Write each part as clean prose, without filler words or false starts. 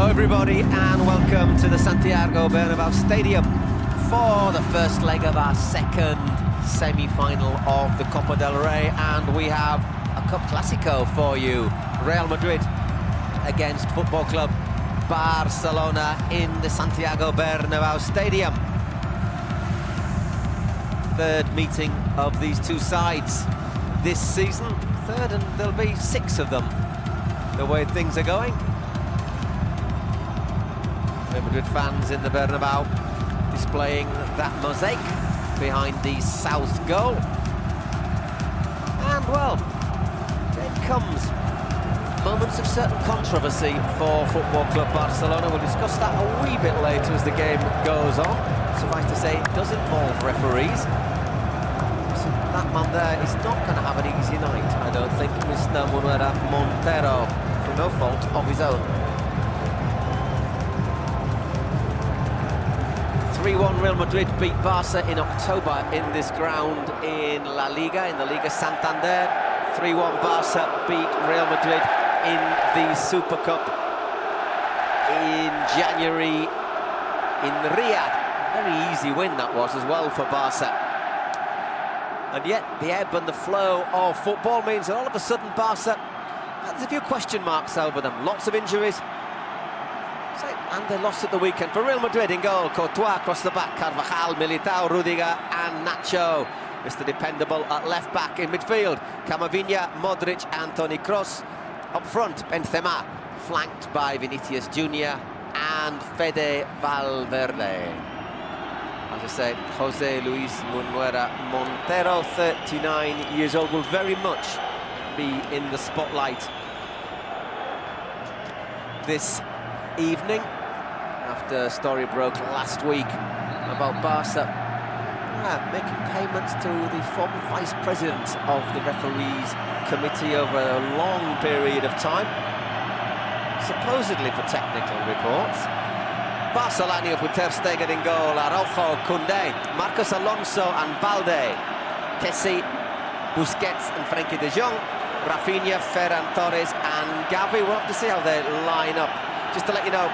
Hello everybody and welcome to the Santiago Bernabéu Stadium for the first leg of our second semi-final of the Copa del Rey, and we have a Cup Clásico for you. Real Madrid against Football Club Barcelona in the Santiago Bernabéu Stadium. Third meeting of these two sides this season, third, and there'll be 6 of them the way things are going. Real Madrid fans in the Bernabéu displaying that mosaic behind the south goal. And well, there comes moments of certain controversy for Football Club Barcelona. We'll discuss that a wee bit later as the game goes on. Suffice to say, it does involve referees. So that man there is not going to have an easy night, I don't think, Mr. Montero, for no fault of his own. 3-1 Real Madrid beat Barca in October in this ground in La Liga, in the Liga Santander. 3-1 Barca beat Real Madrid in the Super Cup in January in Riyadh. Very easy win that was as well for Barca. And yet the ebb and the flow of football means that all of a sudden Barca, there's a few question marks over them. Lots of injuries. And they lost at the weekend. For Real Madrid in goal, Courtois across the back, Carvajal, Militao, Rudiger and Nacho. Mr. Dependable at left back. In midfield, Camavinga, Modric and Toni Kroos. Up front, Benzema, flanked by Vinicius Jr. and Fede Valverde. As I say, Jose Luis Munuera Montero, 39 years old, will very much be in the spotlight this evening, after a story broke last week about Barca making payments to the former vice president of the referees committee over a long period of time, supposedly for technical reports. Barca lining up with Ter Stegen in goal, Araujo, Koundé, Marcos Alonso and Balde, Kessie, Busquets and Frenkie de Jong, Rafinha, Ferran Torres and Gavi. We'll have to see how they line up. Just to let you know,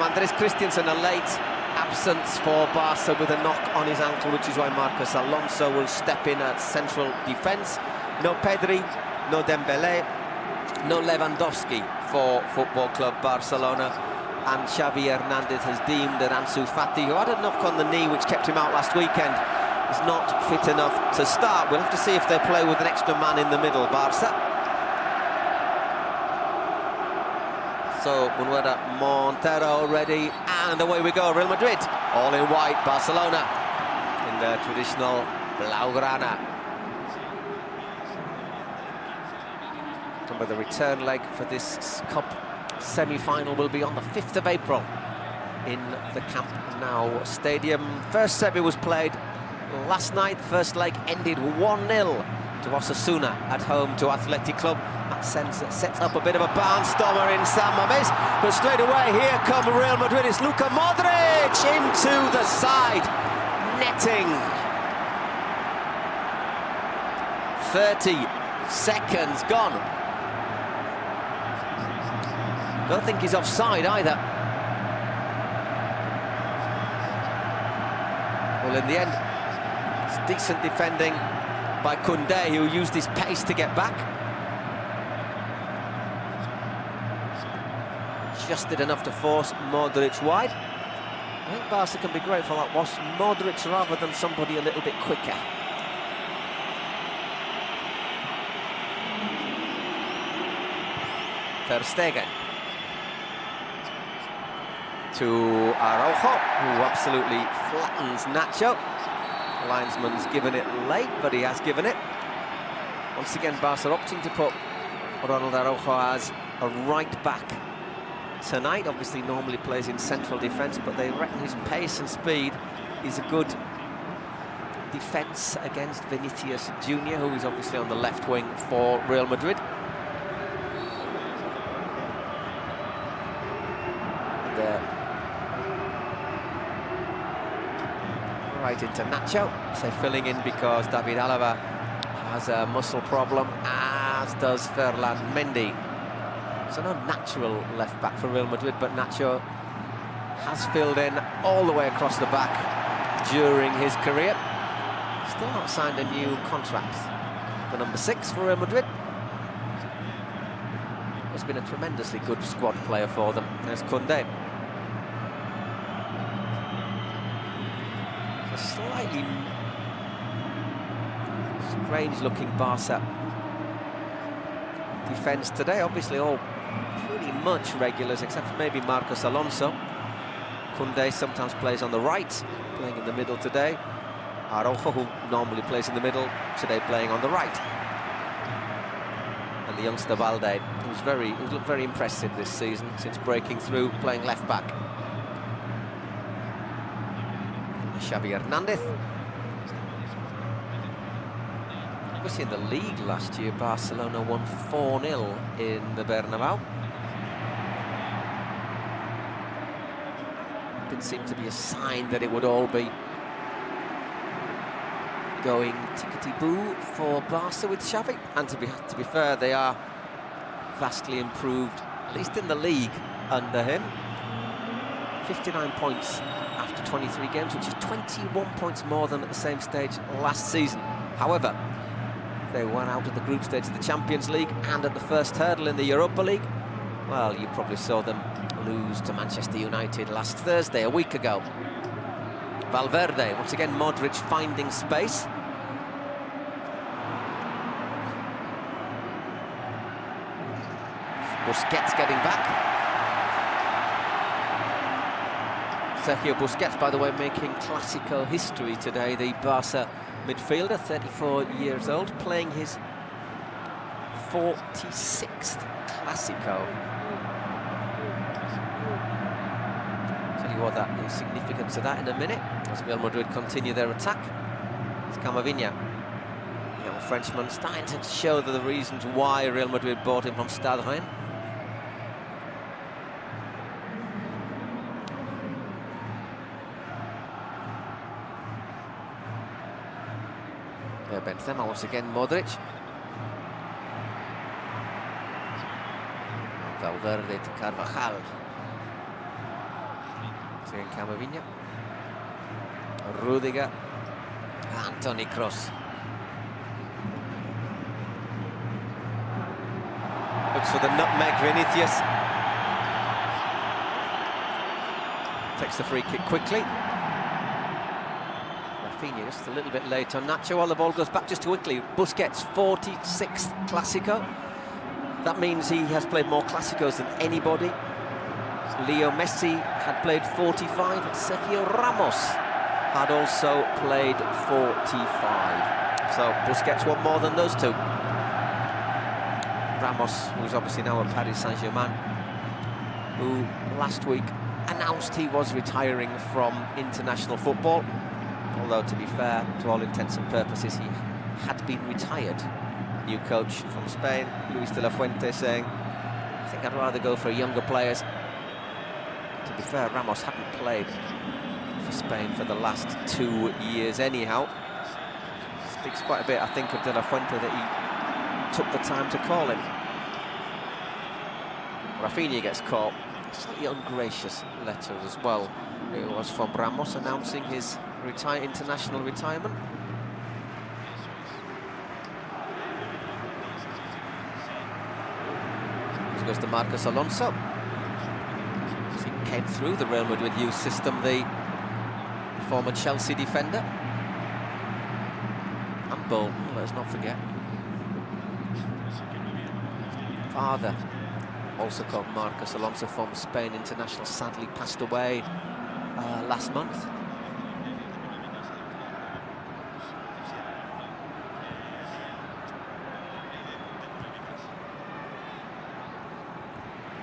Andres Christensen, a late absence for Barca with a knock on his ankle, which is why Marcos Alonso will step in at central defence. No Pedri, no Dembélé, no Lewandowski for Football Club Barcelona. And Xavi Hernandez has deemed that Ansu Fati, who had a knock on the knee which kept him out last weekend, is not fit enough to start. We'll have to see if they play with an extra man in the middle, Barca. So Munuera Montero ready, and away we go. Real Madrid, all in white. Barcelona in their traditional Blaugrana. Remember, the return leg for this Cup semi-final will be on the 5th of April in the Camp Nou Stadium. First semi was played last night. First leg ended 1-0 to Osasuna at home to Athletic Club. That sets up a bit of a barnstormer in San Mamés, but straight away here come Real Madrid. It's Luka Modric into the side, netting. 30 seconds gone. Don't think he's offside either. Well, in the end, it's decent defending by Koundé, who used his pace to get back. Just did enough to force Modric wide. I think Barca can be grateful that was Modric rather than somebody a little bit quicker. Ter Stegen to Araujo, who absolutely flattens Nacho. The linesman's given it late, but he has given it. Once again, Barca opting to put Ronald Araujo as a right back tonight. Obviously normally plays in central defence, but they reckon his pace and speed is a good defence against Vinicius Jr., who is obviously on the left wing for Real Madrid. And, right into Nacho, so filling in because David Alaba has a muscle problem, as does Ferland Mendy. It's an unnatural left-back for Real Madrid, but Nacho has filled in all the way across the back during his career. Still not signed a new contract. The number 6 for Real Madrid. Has been a tremendously good squad player for them. There's Koundé. A slightly strange-looking Barca defence today. Obviously all pretty much regulars, except for maybe Marcos Alonso. Koundé sometimes plays on the right, playing in the middle today. Araujo, who normally plays in the middle, today playing on the right. And the youngster Valde, who's looked very impressive this season since breaking through, playing left back. Xavi Hernandez. Obviously in the league last year, Barcelona won 4-0 in the Bernabeu. Didn't seem to be a sign that it would all be going tickety-boo for Barca with Xavi. And to be fair, they are vastly improved, at least in the league, under him. 59 points after 23 games, which is 21 points more than at the same stage last season. However, they went out at the group stage of the Champions League and at the first hurdle in the Europa League. Well, you probably saw them lose to Manchester United last Thursday, a week ago. Valverde, once again, Modric finding space. Busquets getting back. Sergio Busquets, by the way, making Clásico history today. The Barca midfielder, 34 years old, playing his 46th Clásico. Tell you what, the significance of that in a minute, as Real Madrid continue their attack. It's Camavinga, young Frenchman, starting to show the reasons why Real Madrid bought him from Stade Rennes. Benzema once again, Modric. Valverde to Carvajal. Again, Camavinga. Rudiger. Anthony Kroos. Looks for the nutmeg, Vinicius. Takes the free kick quickly. Rafinha just a little bit late on Nacho while the ball goes back just quickly. Busquets, 46th Clásico. That means he has played more Clásicos than anybody. Leo Messi had played 45, and Sergio Ramos had also played 45. So Busquets won more than those two. Ramos, who's obviously now at Paris Saint-Germain, who last week announced he was retiring from international football. Although, to be fair, to all intents and purposes, he had been retired. New coach from Spain, Luis de la Fuente, saying, I think I'd rather go for younger players. To be fair, Ramos hadn't played for Spain for the last 2 years anyhow. Speaks quite a bit, I think, of de la Fuente that he took the time to call him. Rafinha gets caught. Slightly ungracious letter as well. It was from Ramos announcing his international retirement. Here goes to Marcos Alonso. He came through the Real Madrid youth system, the former Chelsea defender. And Bolton, let's not forget. Father, also called Marcos Alonso, former Spain international, sadly passed away last month.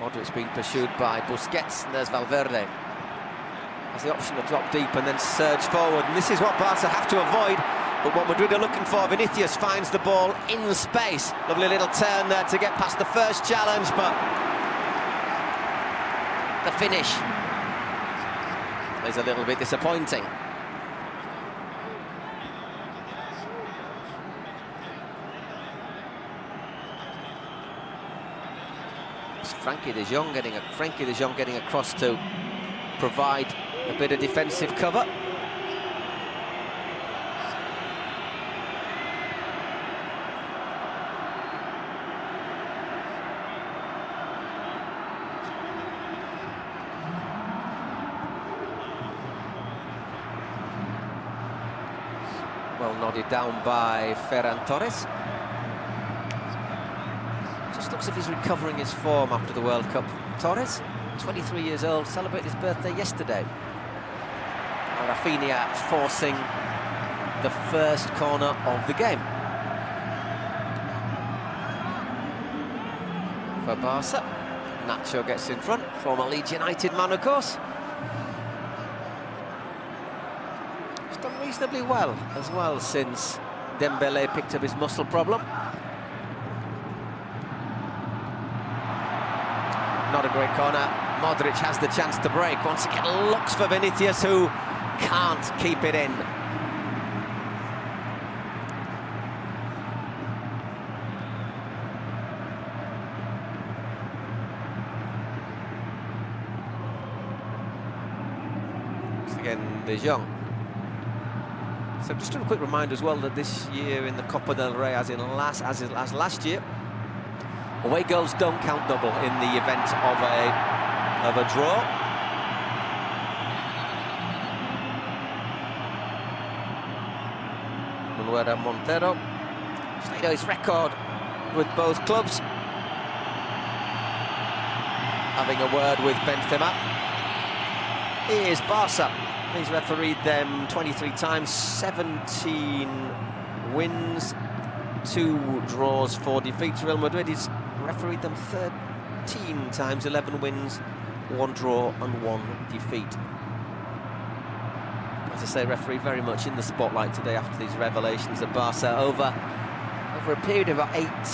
Modric's being pursued by Busquets, and there's Valverde. Has the option to drop deep and then surge forward, and this is what Barca have to avoid. But what Madrid are looking for, Vinicius finds the ball in space. Lovely little turn there to get past the first challenge, but the finish is a little bit disappointing. It's Frankie de Jong getting across to provide a bit of defensive cover. Well nodded down by Ferran Torres. Just looks as if he's recovering his form after the World Cup. Torres, 23 years old, celebrated his birthday yesterday. Rafinha forcing the first corner of the game. For Barca, Nacho gets in front, former Leeds United man, of course. He's done reasonably well as well since Dembele picked up his muscle problem. Not a great corner. Modric has the chance to break. Once again, looks for Vinicius, who can't keep it in. Once again, De Jong. So just a quick reminder as well that this year in the Copa del Rey, as last year, away goals don't count double in the event of a draw. Montero stayed on his record with both clubs. Having a word with Benzema. Here's Barca. He's refereed them 23 times, 17 wins, 2 draws, 4 defeats. Real Madrid has refereed them 13 times, 11 wins, 1 draw and 1 defeat. As I say, referee very much in the spotlight today after these revelations of Barca. Over a period of about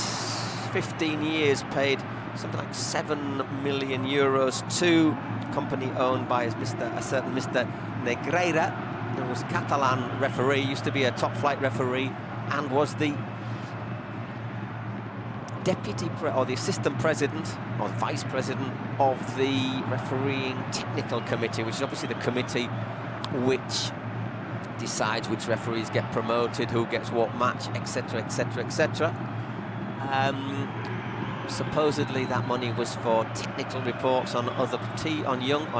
15 years, paid something like €7 million to a company owned by a certain Mr. Negreira, who was a Catalan referee, used to be a top-flight referee, and was the the assistant president or vice president of the refereeing technical committee, which is obviously the committee which decides which referees get promoted, who gets what match, etc, etc, etc. Supposedly that money was for technical reports on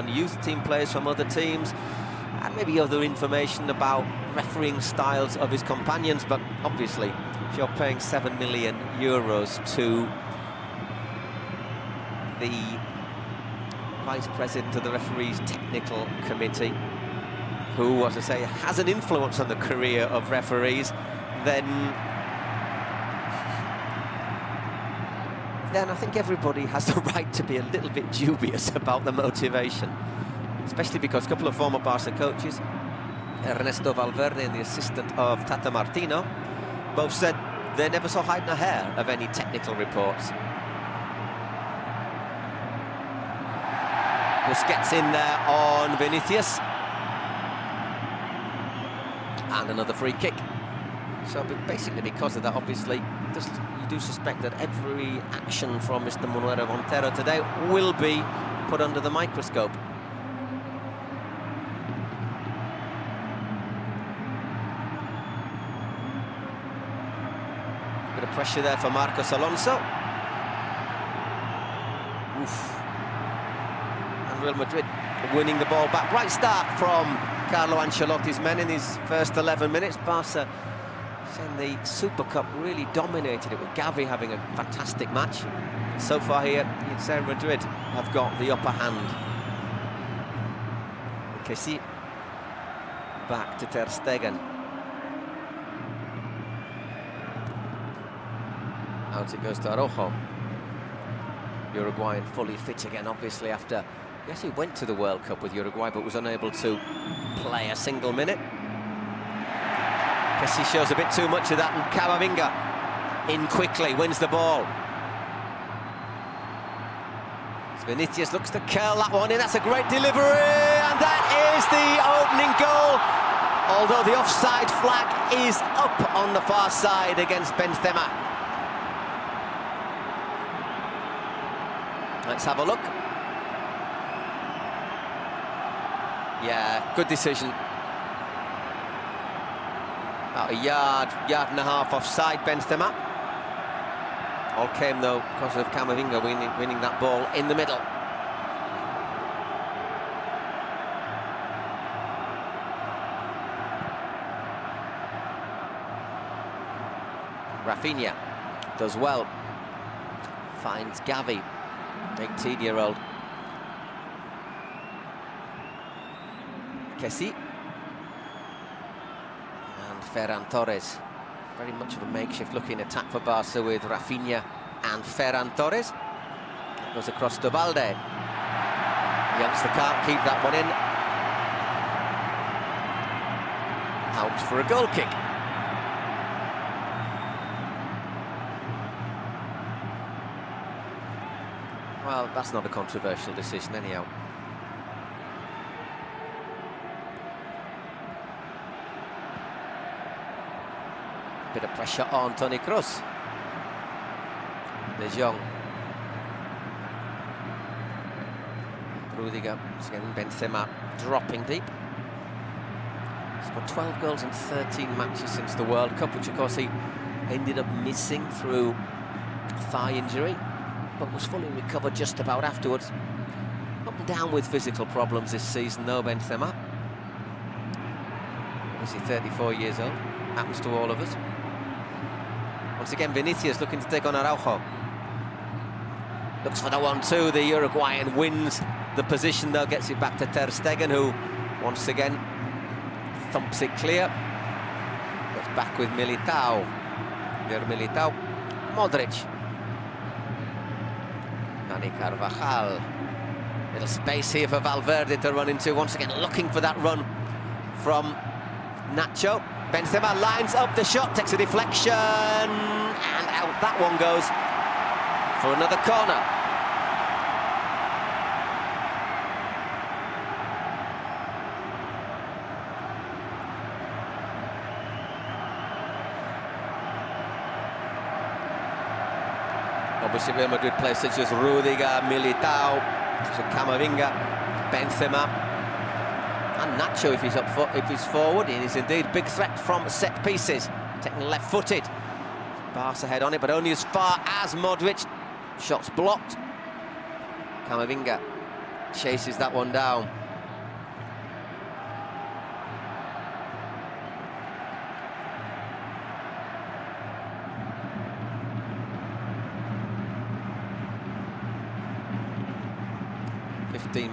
youth team players from other teams, and maybe other information about refereeing styles of his companions. But obviously, if you're paying €7 million to the vice president of the referees technical committee, who, as I say, has an influence on the career of referees, then I think everybody has the right to be a little bit dubious about the motivation, especially because a couple of former Barca coaches, Ernesto Valverde and the assistant of Tata Martino, both said they never saw hide nor hair of any technical reports. Busquets in there on Vinicius. And another free kick. So basically because of that, obviously, you do suspect that every action from Mr. Manuel Montero today will be put under the microscope. Bit of pressure there for Marcos Alonso. Oof. And Real Madrid winning the ball back. Right start from Carlo Ancelotti's men in his first 11 minutes. Barca, in the Super Cup, really dominated it, with Gavi having a fantastic match. So far here, you'd say Madrid have got the upper hand. Kessie back to Ter Stegen. Out it goes to Araujo. Uruguayan fully fit again, obviously, after... Yes, he went to the World Cup with Uruguay, but was unable to play a single minute. Kessie shows a bit too much of that, and Camavinga in quickly, wins the ball. Vinicius looks to curl that one in, that's a great delivery, and that is the opening goal. Although the offside flag is up on the far side against Benzema. Let's have a look. Yeah, good decision. About a yard and a half offside, Benzema. All came, though, because of Camavinga winning that ball in the middle. Rafinha does well. Finds Gavi, 18-year-old. Kessie. And Ferran Torres. Very much of a makeshift-looking attack for Barca with Rafinha and Ferran Torres. That goes across to Balde. Youngster can't keep that one in. Out for a goal kick. Well, that's not a controversial decision anyhow. Bit of pressure on Toni Kroos. De Jong. Rudiger, again Benzema dropping deep. He's got 12 goals in 13 matches since the World Cup, which of course he ended up missing through thigh injury, but was fully recovered just about afterwards. Up and down with physical problems this season though, Benzema. Obviously 34 years old, happens to all of us. Once again, Vinicius looking to take on Araujo. Looks for the 1-2, the Uruguayan wins the position though, gets it back to Ter Stegen, who once again thumps it clear. Gets back with Militao. Near Militao. Modric. Dani Carvajal. Little space here for Valverde to run into, once again looking for that run from Nacho. Benzema lines up the shot, takes a deflection, and out that one goes for another corner. Obviously Real Madrid players such as Rudiger, Militao, Camavinga, Benzema, and Nacho, if he's forward, he is indeed a big threat from set pieces. Taking left-footed. Barca head on it, but only as far as Modric. Shots blocked. Camavinga chases that one down.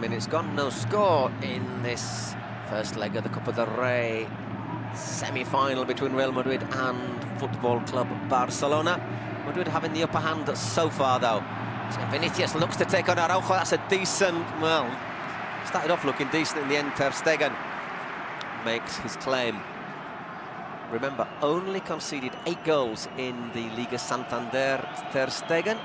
Minutes gone, no score in this first leg of the Copa del Rey semi-final between Real Madrid and Football Club Barcelona. Madrid having the upper hand so far though. So Vinicius looks to take on Araujo. That's a decent, well, started off looking decent in the end. Ter Stegen makes his claim. Remember, only conceded 8 goals in the Liga Santander. Ter Stegen.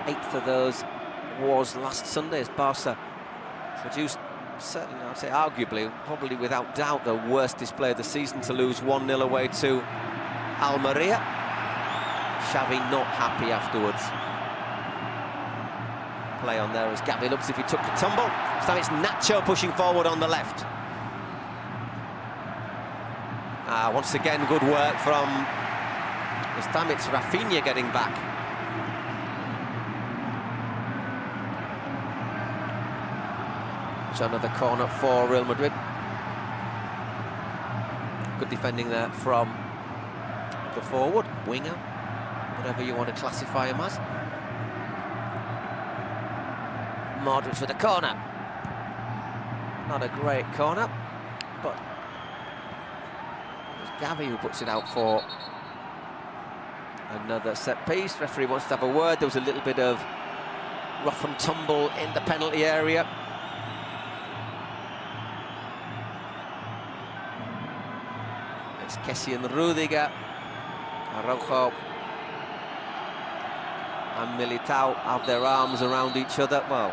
Eighth of those was last Sunday as Barca produced, certainly I'd say arguably, probably without doubt, the worst display of the season, to lose 1-0 away to Almeria. Xavi not happy afterwards. Play on there as Gavi looks if he took the tumble. This time it's Nacho pushing forward on the left. Once again, good work from, this time it's Rafinha getting back. Another corner for Real Madrid. Good defending there from the forward, winger, whatever you want to classify him as. Modric for the corner. Not a great corner, but it's Gavi who puts it out for another set piece. Referee wants to have a word. There was a little bit of rough and tumble in the penalty area. It's Kessie and Rudiger. Araujo and Militao have their arms around each other. Well,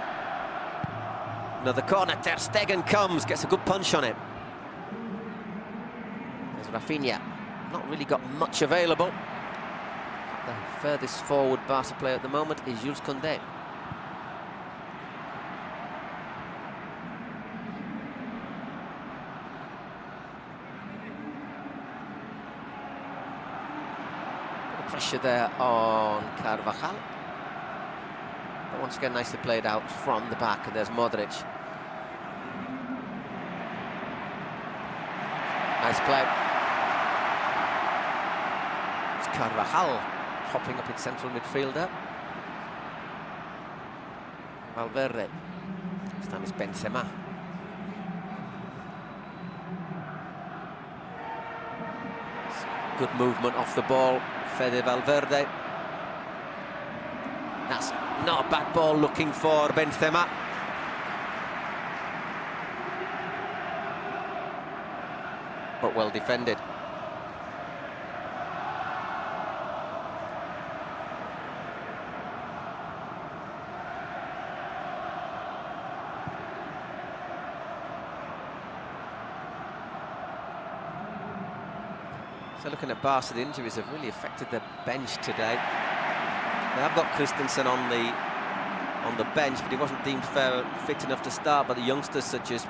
another corner. Ter Stegen comes, gets a good punch on it. There's Rafinha. not really got much available. The furthest forward Barca player at the moment is Jules Koundé. Pressure there on Carvajal. But once again, nicely played out from the back, and there's Modric. Nice play. It's Carvajal popping up in central midfielder. Valverde. This time it's Benzema. Good movement off the ball. Fede Valverde. That's not a bad ball looking for Benzema. But well defended. So looking at Barca, the injuries have really affected their bench today. They have got Christensen on the bench, but he wasn't deemed fit enough to start by the youngsters such as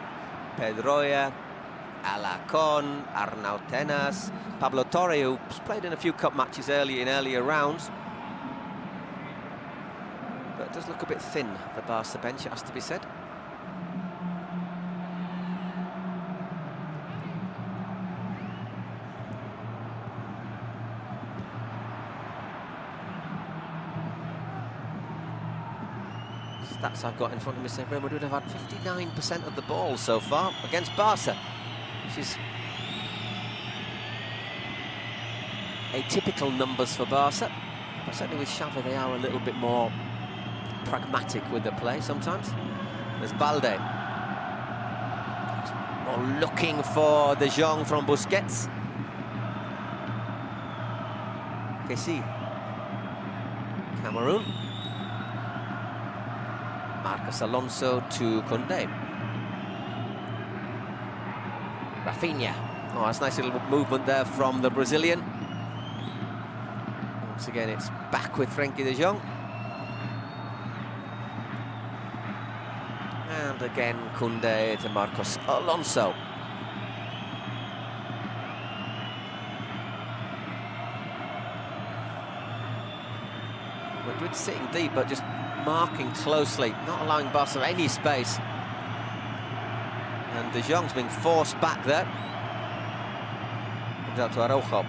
Pedroia, Alacon, Arnau Tenas, Pablo Torre, who's played in a few cup matches in earlier rounds. But it does look a bit thin, the Barca bench, it has to be said. Stats I've got in front of me say Real Madrid have had 59% of the ball so far against Barca, which is atypical numbers for Barca. But certainly with Xavi they are a little bit more pragmatic with the play sometimes. There's Balde. More looking for De Jong from Busquets. Kessie. Cameroon. Marcos Alonso to Koundé. Rafinha. Oh, that's a nice little movement there from the Brazilian. Once again, it's back with Frenkie de Jong. And again, Koundé to Marcos Alonso. Madrid sitting deep, but just marking closely, not allowing Barca any space. And De Jong's been forced back there. Comes out to Araujo.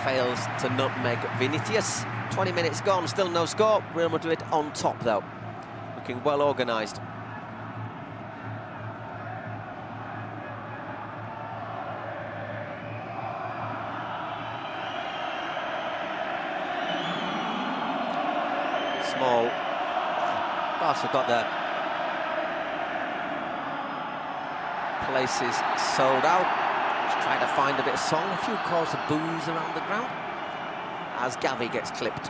Fails to nutmeg Vinicius. 20 minutes gone, still no score. Real Madrid on top though. Looking well organised. Small. Barca got their places sold out. Just trying to find a bit of song. A few calls of boos around the ground as Gavi gets clipped.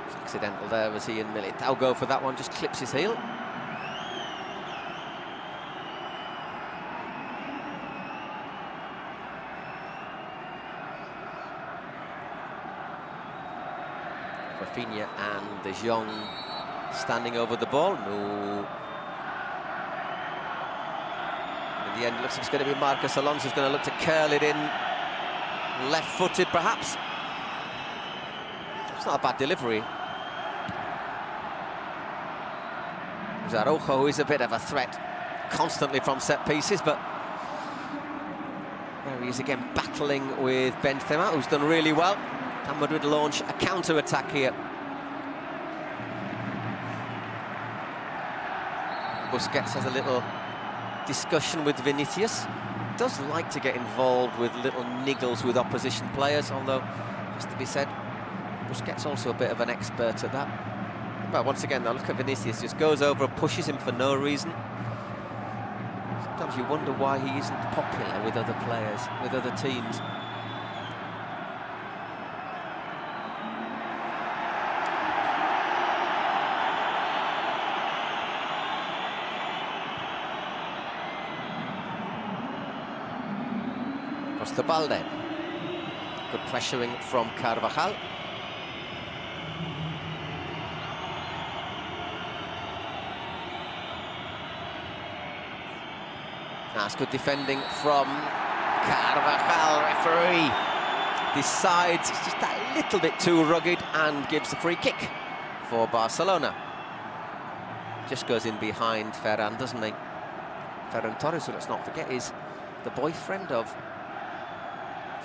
It's accidental there as he and Militao go for that one. Just clips his heel. Rafinha and De Jong standing over the ball. No. In the end, it looks like it's going to be Marcos Alonso who's going to look to curl it in. Left-footed, perhaps. It's not a bad delivery. There's Araujo, who is a bit of a threat constantly from set pieces, but there he is again battling with Benzema, who's done really well. And Madrid launch a counter-attack here. Busquets has a little discussion with Vinicius. Does like to get involved with little niggles with opposition players, although, has to be said, Busquets also a bit of an expert at that. Well, once again, though, look at Vinicius, just goes over and pushes him for no reason. Sometimes you wonder why he isn't popular with other players, with other teams. Osterbalde. Good pressuring from Carvajal. That's good defending from Carvajal. Referee decides it's just that little bit too rugged and gives the free kick for Barcelona. Just goes in behind Ferran, doesn't he? Ferran Torres, who, let's not forget, is the boyfriend of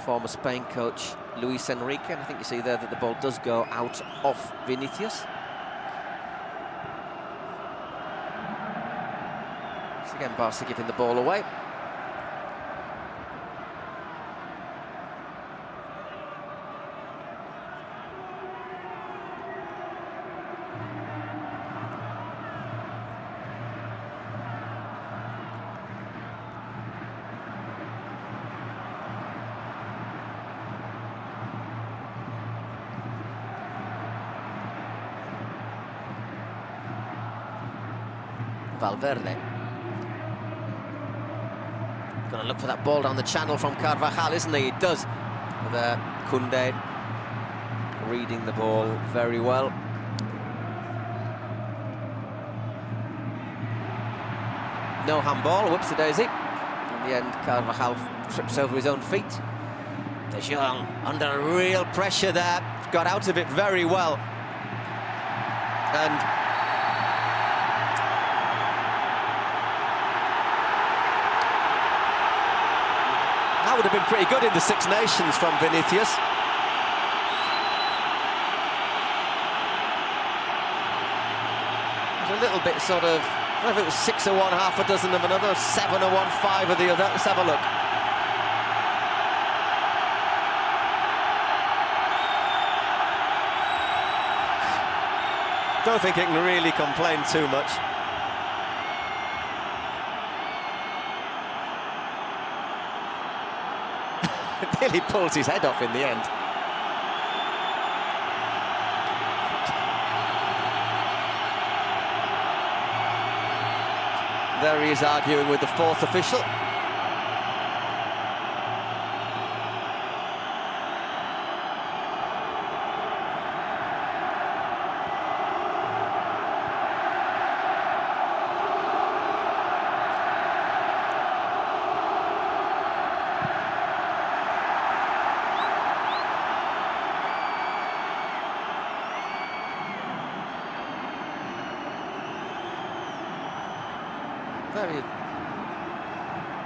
former Spain coach Luis Enrique. And I think you see there that the ball does go out off Vinicius. So again, Barca giving the ball away. Valverde. Gonna look for that ball down the channel from Carvajal, isn't he? He does. There, Koundé reading the ball very well. No handball, whoops-a-daisy. In the end, Carvajal trips over his own feet. De Jong under real pressure there, got out of it very well. And that would have been pretty good in the Six Nations from Vinicius. It was a little bit sort of, I don't know if it was 6 of one, half a dozen of another, 7 of one, 5 of the other. Let's have a look. Don't think it can really complain too much. Nearly pulls his head off in the end. There he is arguing with the fourth official.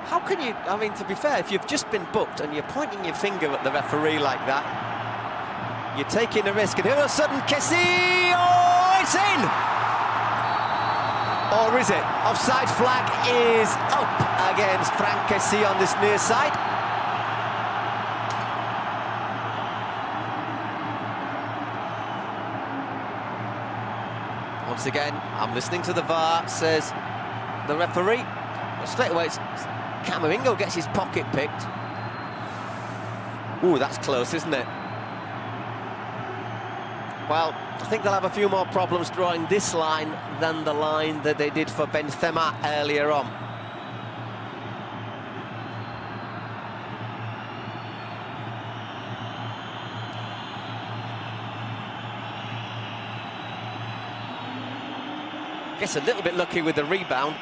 How can you, I mean, to be fair, if you've just been booked and you're pointing your finger at the referee like that, you're taking a risk, and all of a sudden, Kessie, oh, it's in! Or is it? Offside flag is up against Frank Kessie on this near side. Once again, I'm listening to the VAR, says the referee. Straight away, Camavingo gets his pocket picked. Ooh, that's close, isn't it? Well, I think they'll have a few more problems drawing this line than the line that they did for Benzema earlier on. Gets a little bit lucky with the rebound.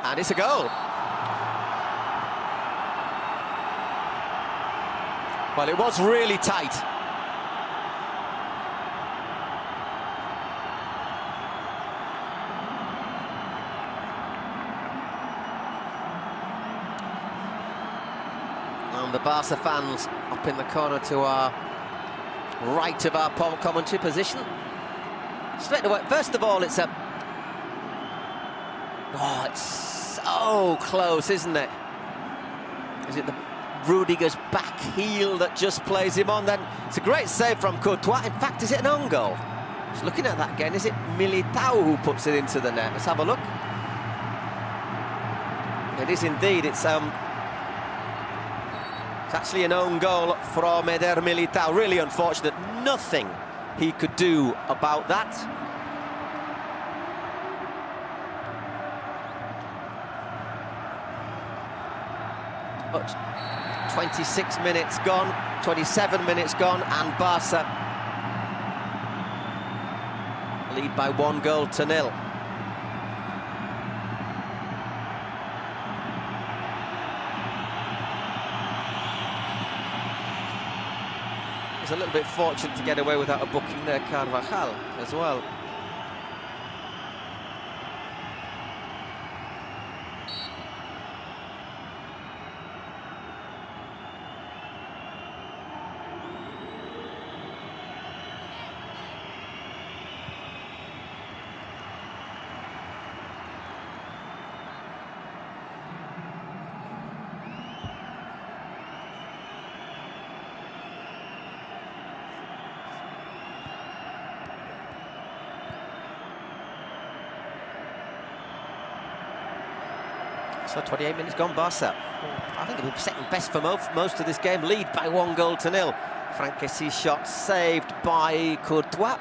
And it's a goal. Well, it was really tight. And the Barca fans up in the corner to our right of our commentary position. Straight away, first of all, it's a... Oh, it's so close, isn't it? Is it the Rudiger's back heel that just plays him on? Then it's a great save from Courtois. In fact, is it an own goal? Just looking at that again, is it Militao who puts it into the net? Let's have a look. It is indeed. It's actually an own goal from Eder Militao. Really unfortunate. Nothing he could do about that. But 26 minutes gone, 27 minutes gone, and Barca lead by 1-0. It's a little bit fortunate to get away without a booking there, Carvajal, as well. So 28 minutes gone, Barca. I think they've been second best for most of this game. Lead by 1-0. Franck Kessi's shot saved by Courtois.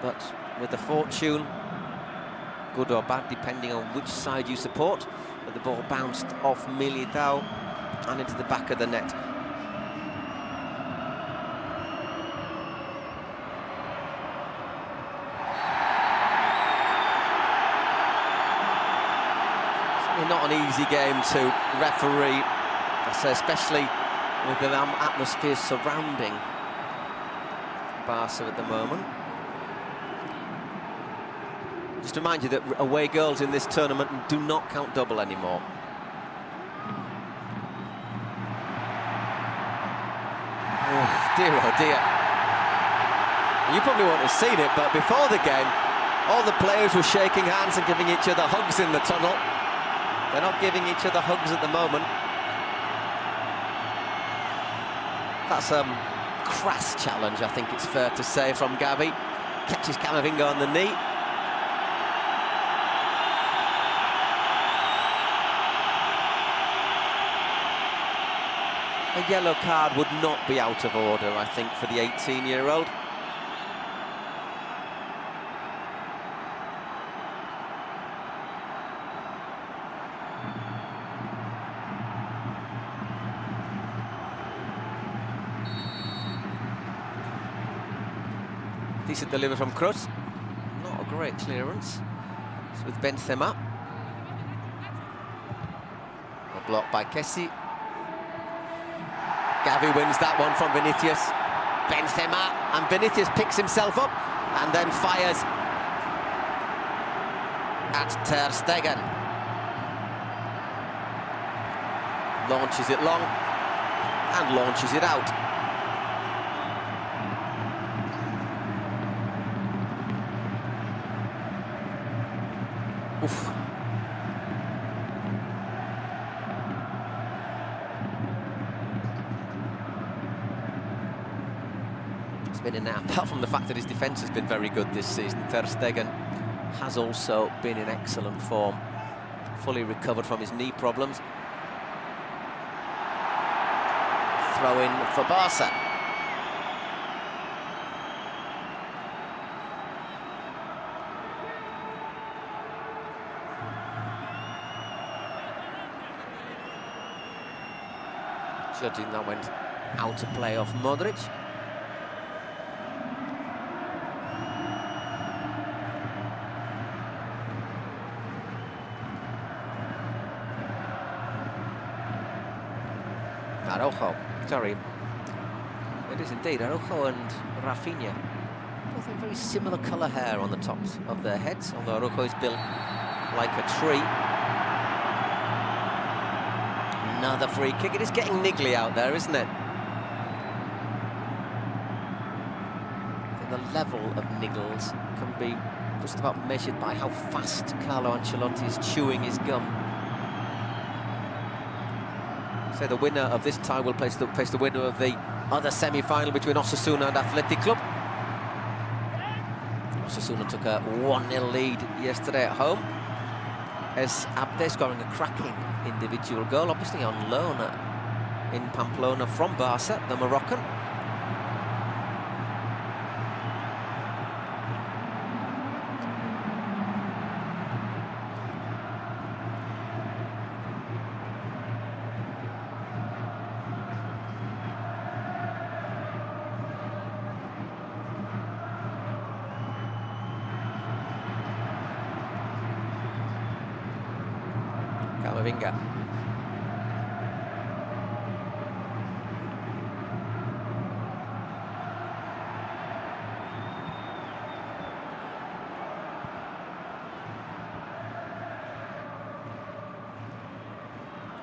But with the fortune, good or bad, depending on which side you support, but the ball bounced off Militao and into the back of the net. Not an easy game to referee, I say, especially with the atmosphere surrounding Barca at the moment. Just to remind you that away goals in this tournament do not count double anymore. Oh dear, oh dear. You probably won't have seen it, but before the game, all the players were shaking hands and giving each other hugs in the tunnel. They're not giving each other hugs at the moment. That's a crass challenge, I think it's fair to say, from Gavi. Catches Camavinga on the knee. A yellow card would not be out of order, I think, for the 18-year-old. Decent delivery from Kroos. Not a great clearance. It's with Benzema. A block by Kessi. Gavi wins that one from Vinicius. Benzema, and Vinicius picks himself up and then fires at Ter Stegen. Launches it long and launches it out. Oof. It's been in and out, apart from the fact that his defence has been very good this season. Ter Stegen has also been in excellent form, fully recovered from his knee problems. Throw in for Barca. Judging that went out of play off Modric. Araujo, sorry. It is indeed Araujo and Rafinha. Both have very similar colour hair on the tops of their heads, although Araujo is built like a tree. Another free kick. It is getting niggly out there, isn't it? I think the level of niggles can be just about measured by how fast Carlo Ancelotti is chewing his gum. So the winner of this tie will face the winner of the other semi-final between Osasuna and Athletic Club. Osasuna took a 1-0 lead yesterday at home. As Abde scoring a cracking individual goal, obviously on loan in Pamplona from Barca, the Moroccan. Camavinga.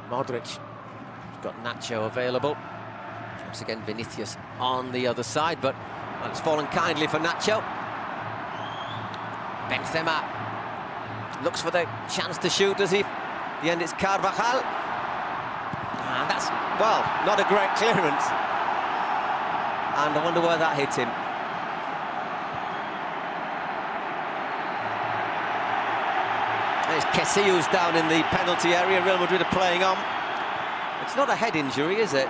Modric. He's got Nacho available. Once again, Vinicius on the other side, but well, it's fallen kindly for Nacho. Benzema looks for the chance to shoot, does he? At the end it's Carvajal. And that's, well, not a great clearance. And I wonder where that hit him. There's Casillas down in the penalty area. Real Madrid are playing on. It's not a head injury, is it?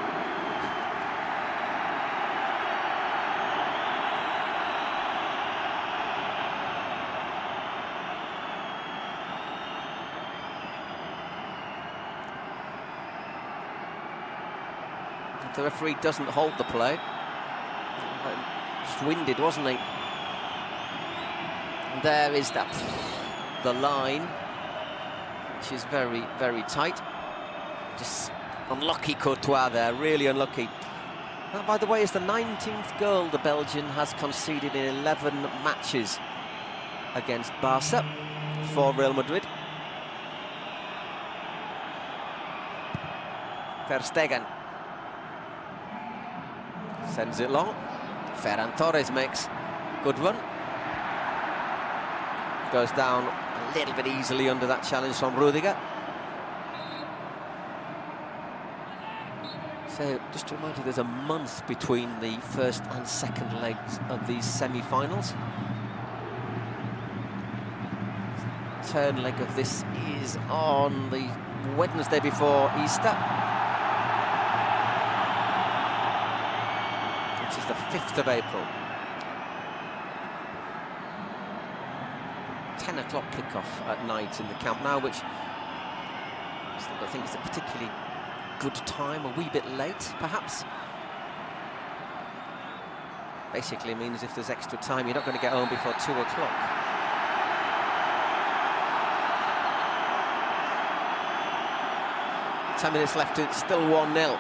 The referee doesn't hold the play. Just winded, wasn't he? And there is that, the line, which is very, very tight. Just unlucky Courtois there, really unlucky. That, by the way, is the 19th goal the Belgian has conceded in 11 matches against Barca for Real Madrid. Ter Stegen sends it long. Ferran Torres makes good run. Goes down a little bit easily under that challenge from Rudiger. So, just to remind you, there's a month between the first and second legs of these semi-finals. Turn leg of this is on the Wednesday before Easter, which is the 5th of April. 10 o'clock kickoff at night in the Camp Nou, which I think is a particularly good time, a wee bit late, perhaps. Basically means if there's extra time, you're not going to get home before 2 o'clock. Ten minutes left, it's still 1-0.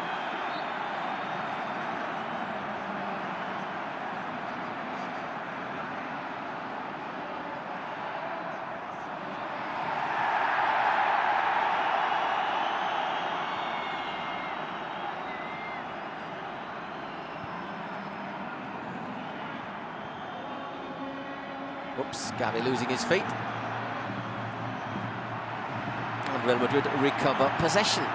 Oops, Gavi losing his feet. And Real Madrid recover possession.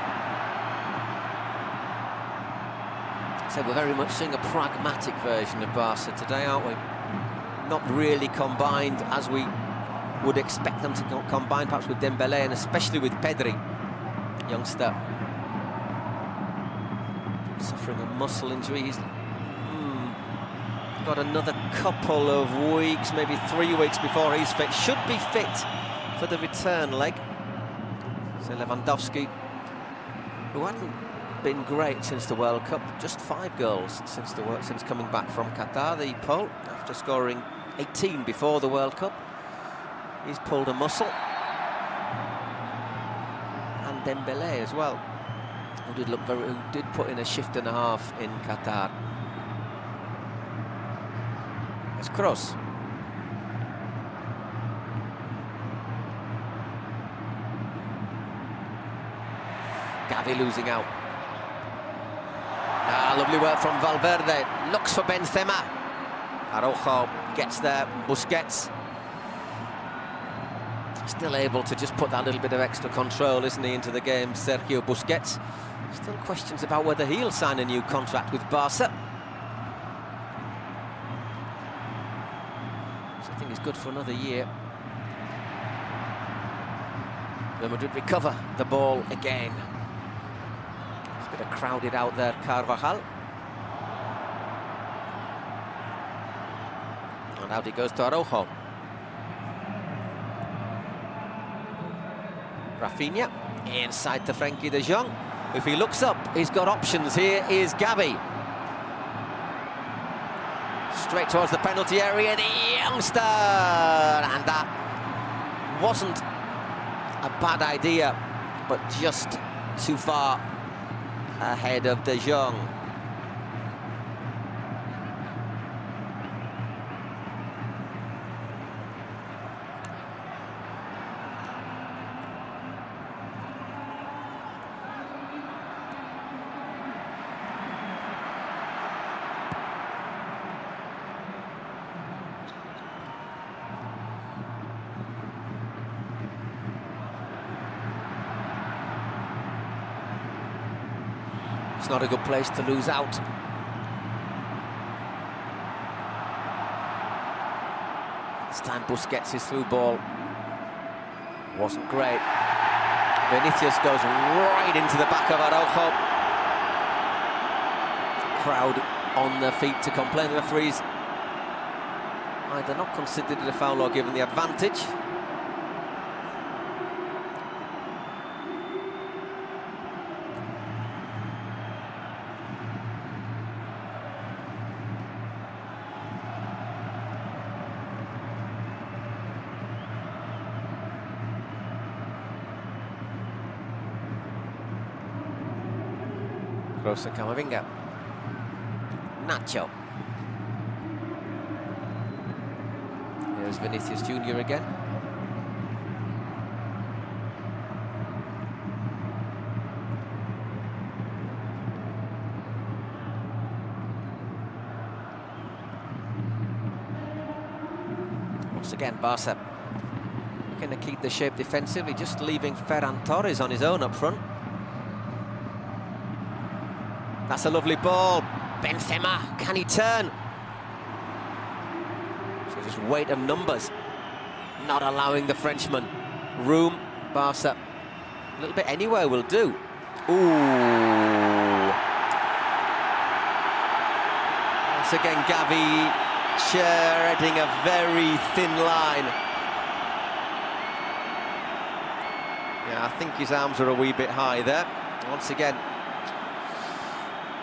So we're very much seeing a pragmatic version of Barca today, aren't we? Not really combined as we would expect them to combine, perhaps with Dembélé and especially with Pedri, youngster. Suffering a muscle injury. He's got another couple of weeks, maybe 3 weeks before he's fit. Should be fit for the return leg. So Lewandowski, who hadn't been great since the World Cup, just 5 goals since coming back from Qatar, the Pole, after scoring 18 before the World Cup. He's pulled a muscle. And Dembélé as well, who did put in a shift and a half in Qatar. It's Kroos. Gavi losing out. Lovely work from Valverde. Looks for Benzema. Araujo gets there. Busquets. Still able to just put that little bit of extra control, isn't he, into the game, Sergio Busquets. Still questions about whether he'll sign a new contract with Barca. So I think he's good for another year. Real Madrid recover the ball again. It's a bit of crowded out there, Carvajal. And out he goes to Araujo. Rafinha, inside to Frenkie de Jong. If he looks up, he's got options. Here is Gavi. Straight towards the penalty area, the youngster! And that wasn't a bad idea, but just too far ahead of de Jong. It's not a good place to lose out. This time Busquets' through ball wasn't great. Vinicius goes right into the back of Araujo. Crowd on their feet to complain. The referees either not considered it a foul or given the advantage. Kroos and Camavinga. Nacho. Here's Vinicius Jr. again. Once again, Barca looking to keep the shape defensively, just leaving Ferran Torres on his own up front. That's a lovely ball. Benzema, can he turn? So just weight of numbers, not allowing the Frenchman room. Barca, a little bit anywhere will do. Ooh. Once again, Gavi treading a very thin line. Yeah, I think his arms are a wee bit high there. Once again,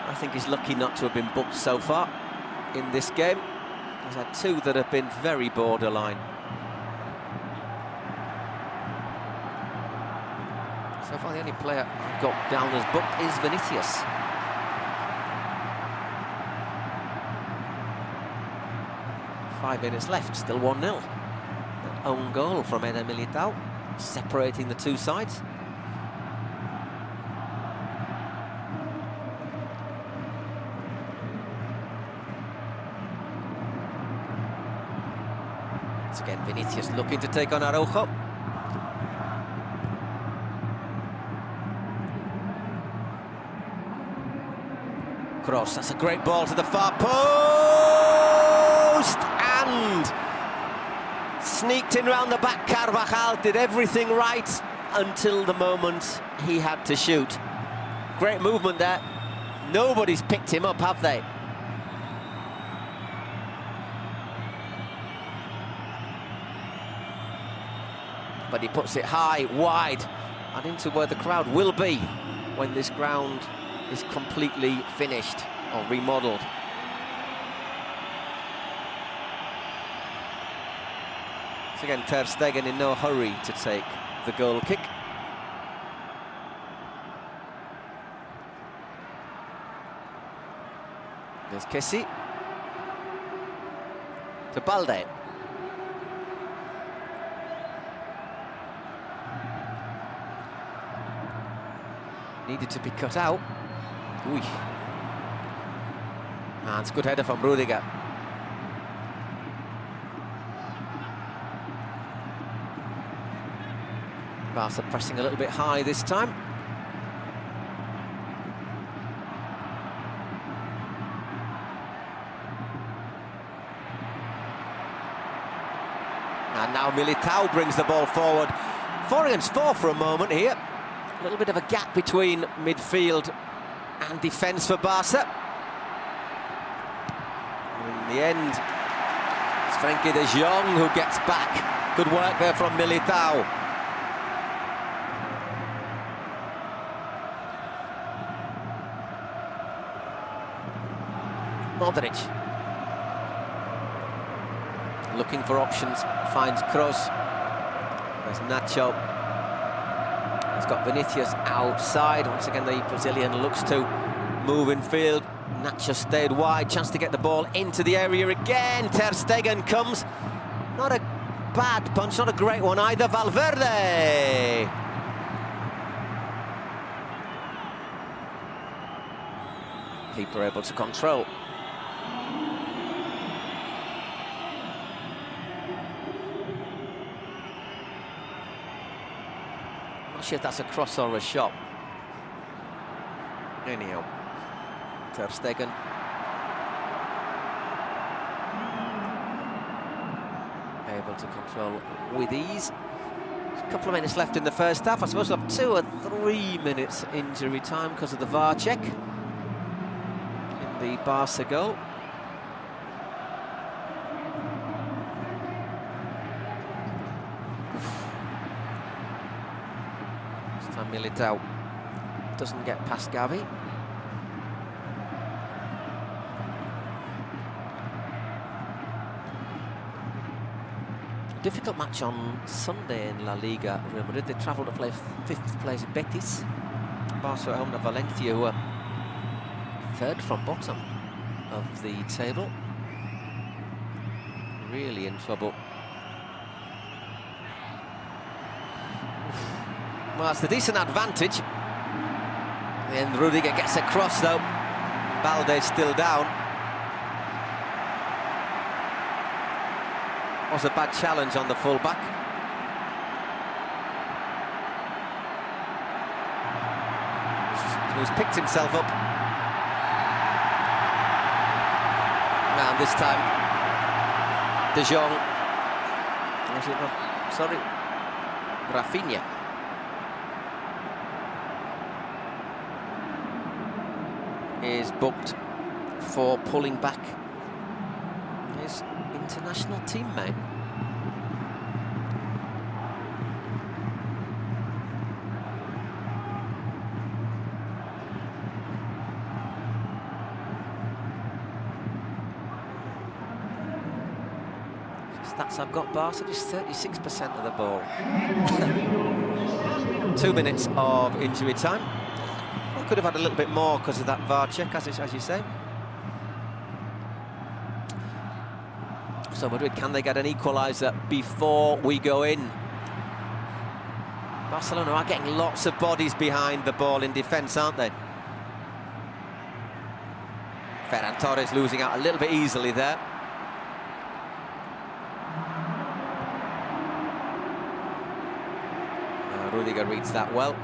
I think he's lucky not to have been booked so far in this game. He's had two that have been very borderline. So far, the only player I've got down as booked is Vinicius. Five minutes left, still 1-0. An own goal from Eder Militao, separating the two sides. Once again, Vinicius looking to take on Araujo. Cross, that's a great ball to the far post, and sneaked in round the back. Carvajal did everything right until the moment he had to shoot. Great movement there. Nobody's picked him up, have they? But he puts it high, wide, and into where the crowd will be when this ground is completely finished or remodelled. So again, Ter Stegen in no hurry to take the goal kick. There's Kessie. To Balde. Needed to be cut out. Ooh. And it's a good header from Rudiger. Barca pressing a little bit high this time. And now Militao brings the ball forward. 4 against 4 for a moment here. A little bit of a gap between midfield and defence for Barca. In the end, it's Frenkie de Jong who gets back. Good work there from Militao. Madrid. Looking for options, finds Kroos. There's Nacho. He's got Vinicius outside. Once again, the Brazilian looks to move in field. Nacho stayed wide, chance to get the ball into the area again. Ter Stegen comes. Not a bad punch, not a great one either. Valverde. Keeper able to control. Not sure if that's a cross or a shot. Anyhow, Ter Stegen. Able to control with ease. There's a couple of minutes left in the first half. I suppose we'll have 2 or 3 minutes injury time because of the VAR check in the Barca goal. This time Militao doesn't get past Gavi. Difficult match on Sunday in La Liga. Real Madrid, they travel to play 5th place Betis. Barca at home to Valencia, who are 3rd from bottom of the table. Really in trouble. Well, it's a decent advantage. And Rudiger gets a cross though. Balde's still down. Was a bad challenge on the full-back. Who's picked himself up. And this time, De Jong. Sorry, Rafinha. Is booked for pulling back his international teammate. Stats I've got, Barca just 36% of the ball. 2 minutes of injury time. Well, could have had a little bit more because of that VAR check, as you say. So Madrid, can they get an equaliser before we go in? Barcelona are getting lots of bodies behind the ball in defence, aren't they? Ferran Torres losing out a little bit easily there. Rudiger reads that well,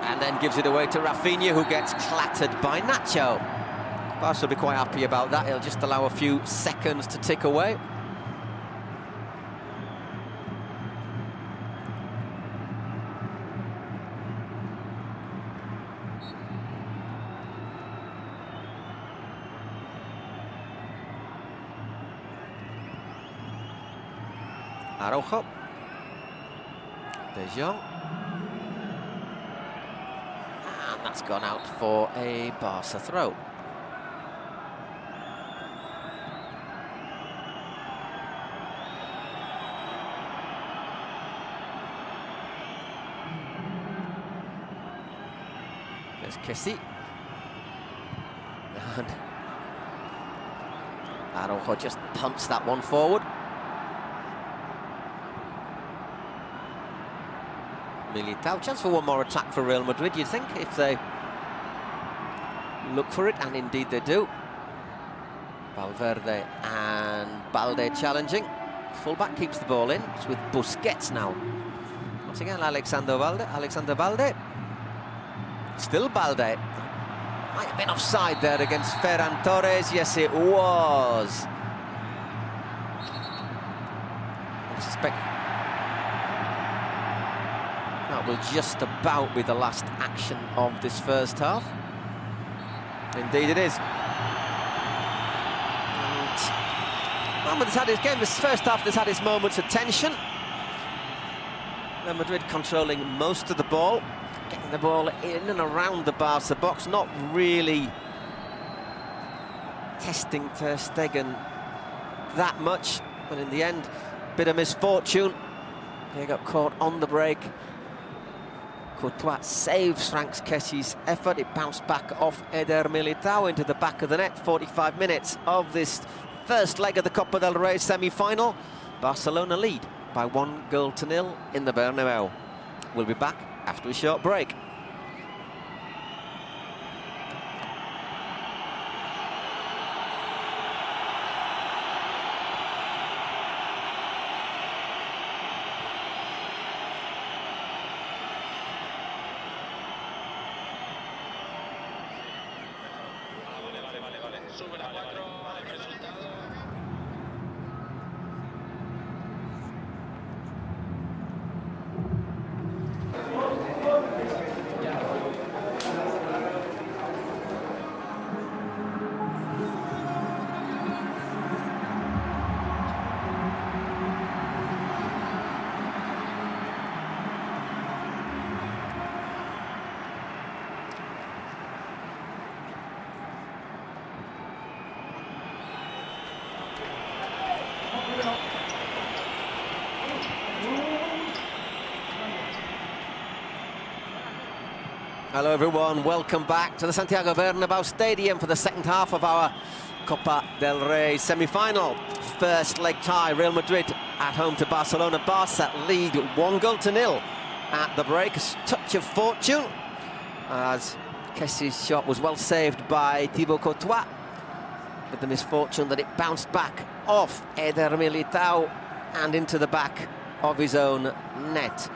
and then gives it away to Rafinha, who gets clattered by Nacho. Barca will be quite happy about that. He'll just allow a few seconds to tick away. Araujo. De Jong. And that's gone out for a Barca throw. There's Kessie. And Araujo just punts that one forward. Militao, chance for one more attack for Real Madrid, you'd think, if they look for it, and indeed they do. Valverde and Balde challenging. Fullback keeps the ball in. It's with Busquets now. Once again, Alexander Balde. Still Balde. Might have been offside there against Ferran Torres. Yes, it was. suspect that will just about be the last action of this first half. Indeed it is. And Madrid has had his game, this first half has had its moments of tension. Real Madrid controlling most of the ball, getting the ball in and around the Barca box, not really testing Ter Stegen that much, but in the end, bit of misfortune. They got caught on the break. Courtois saves Frank Kessi's effort. It bounced back off Eder Militao into the back of the net. 45 minutes of this first leg of the Copa del Rey semi-final. Barcelona lead by 1-0 in the Bernabeu. We'll be back after a short break. Hello everyone, welcome back to the Santiago Bernabéu Stadium for the second half of our Copa del Rey semi-final. First leg tie, Real Madrid at home to Barcelona. Barca lead 1-0 at the break. A touch of fortune as Kessi's shot was well saved by Thibaut Courtois, with the misfortune that it bounced back off Eder Militao and into the back of his own net.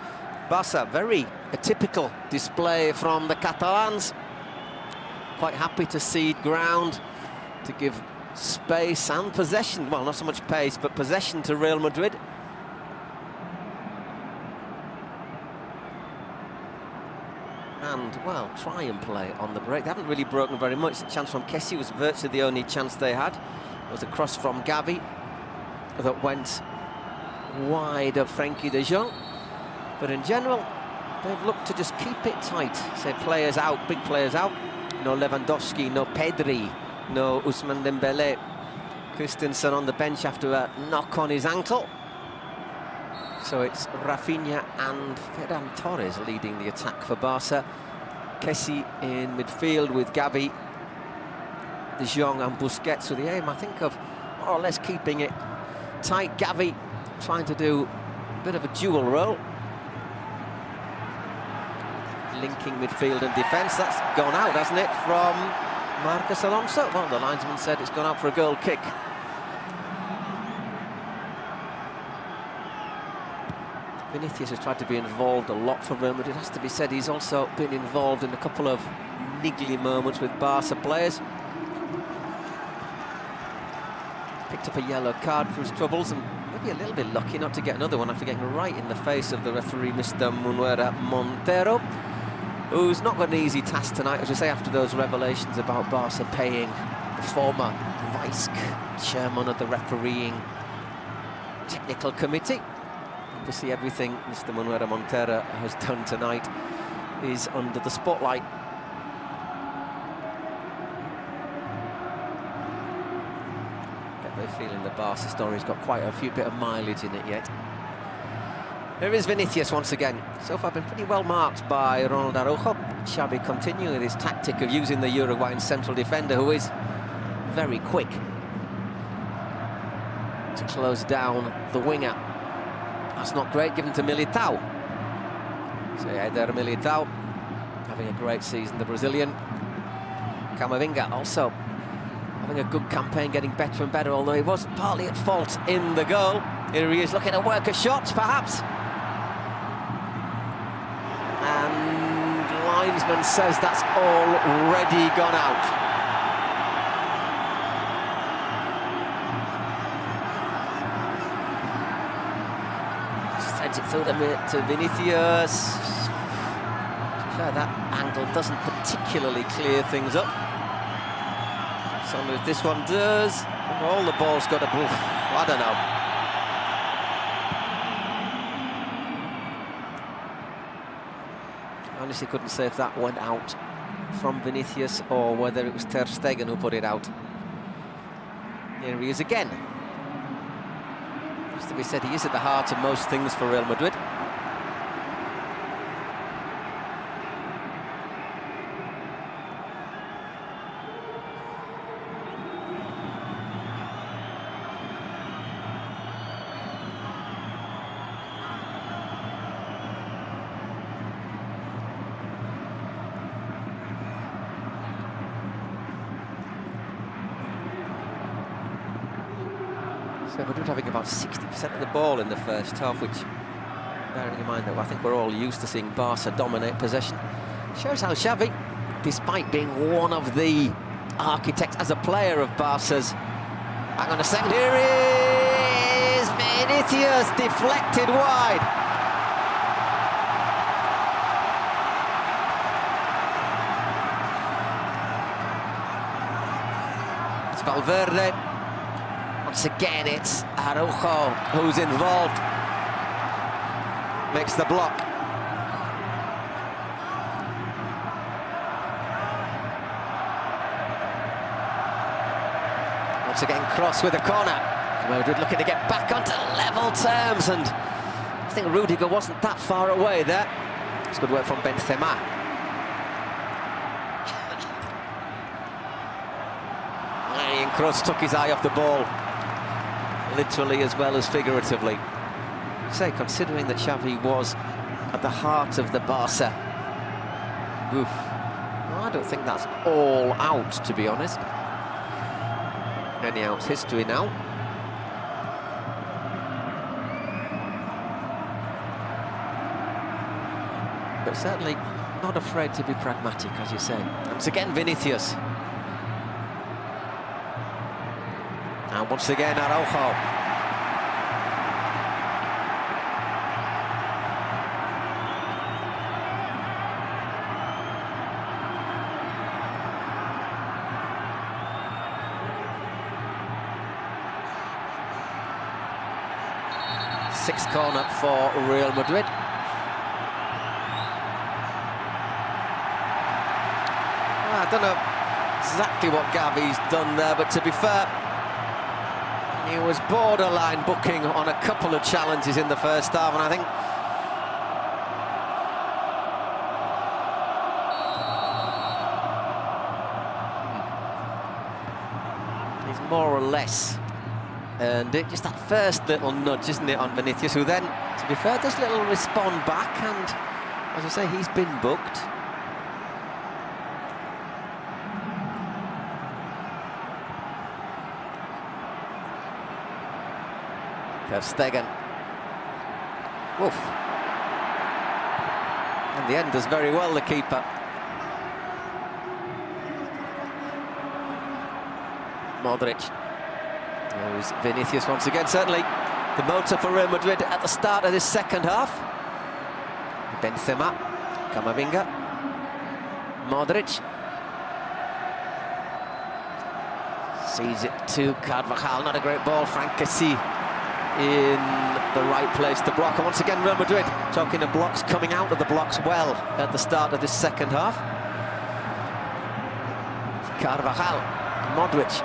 Barca, very atypical display from the Catalans. Quite happy to cede ground, to give space and possession, well, not so much pace, but possession to Real Madrid. And, well, try and play on the break. They haven't really broken very much. The chance from Kessi was virtually the only chance they had. It was a cross from Gavi that went wide of Frenkie de Jong. But in general, they've looked to just keep it tight. Say players out, big players out. No Lewandowski, no Pedri, no Ousmane Dembélé. Christensen on the bench after a knock on his ankle. So it's Rafinha and Ferran Torres leading the attack for Barca. Kessi in midfield with Gavi, De Jong and Busquets with the aim, I think, of more or less keeping it tight. Gavi trying to do a bit of a dual role, linking midfield and defence. That's gone out, hasn't it, from Marcos Alonso? Well, the linesman said it's gone out for a goal kick. Vinicius has tried to be involved a lot for Real Madrid. It has to be said, he's also been involved in a couple of niggly moments with Barca players. Picked up a yellow card for his troubles, and maybe a little bit lucky not to get another one after getting right in the face of the referee, Mr. Manuel Montero, who's not got an easy task tonight, as I say, after those revelations about Barca paying the former vice chairman of the refereeing technical committee. Obviously, everything Mr. Manuel Montero has done tonight is under the spotlight. Get the feeling the Barca story's got quite a few bit of mileage in it yet. There is Vinicius once again. So far been pretty well marked by Ronald Araujo. Xavi continuing with his tactic of using the Uruguayan central defender, who is very quick, to close down the winger. That's not great, given to Militao. So Eder Militao having a great season, the Brazilian. Camavinga also having a good campaign, getting better and better, although he was partly at fault in the goal. Here he is looking to work a shot, perhaps. And the linesman says that's already gone out. Gets it through to Vinicius. Fair, that angle doesn't particularly clear things up. Some of this one does. And all the ball's got a... I don't know. I honestly couldn't say if that went out from Vinicius or whether it was Ter Stegen who put it out. Here he is again. As to be said, he is at the heart of most things for Real Madrid. So Madrid having about 60% of the ball in the first half, which, bearing in mind that I think we're all used to seeing Barca dominate possession, shows how Xavi, despite being one of the architects as a player of Barca's... Hang on a second, here is Vinicius, deflected wide. It's Valverde. Once again, it's Araujo who's involved. Makes the block. Once again, cross with a corner. Madrid looking to get back onto level terms, and I think Rudiger wasn't that far away there. It's good work from Benzema. And Kroos took his eye off the ball, literally as well as figuratively. Say, considering that Xavi was at the heart of the Barca, oof, well, I don't think that's all out, to be honest. Anyhow, it's history now. But certainly not afraid to be pragmatic, as you say. Once again, Vinicius. And once again, Araujo. Sixth corner for Real Madrid. Well, I don't know exactly what Gavi's done there, but to be fair, he was borderline booking on a couple of challenges in the first half, and I think he's more or less earned it. Just that first little nudge, isn't it, on Vinicius, who then, to be fair, does little respond back, and as I say, he's been booked. Ter Stegen. Woof. In the end, does very well, the keeper. Modric. There's Vinicius once again, certainly the motor for Real Madrid at the start of this second half. Benzema, Camavinga, Modric. Sees it to Carvajal, not a great ball, Frankesi in the right place to block. And once again, Real Madrid talking of blocks, coming out of the blocks well at the start of this second half. Carvajal, Modric.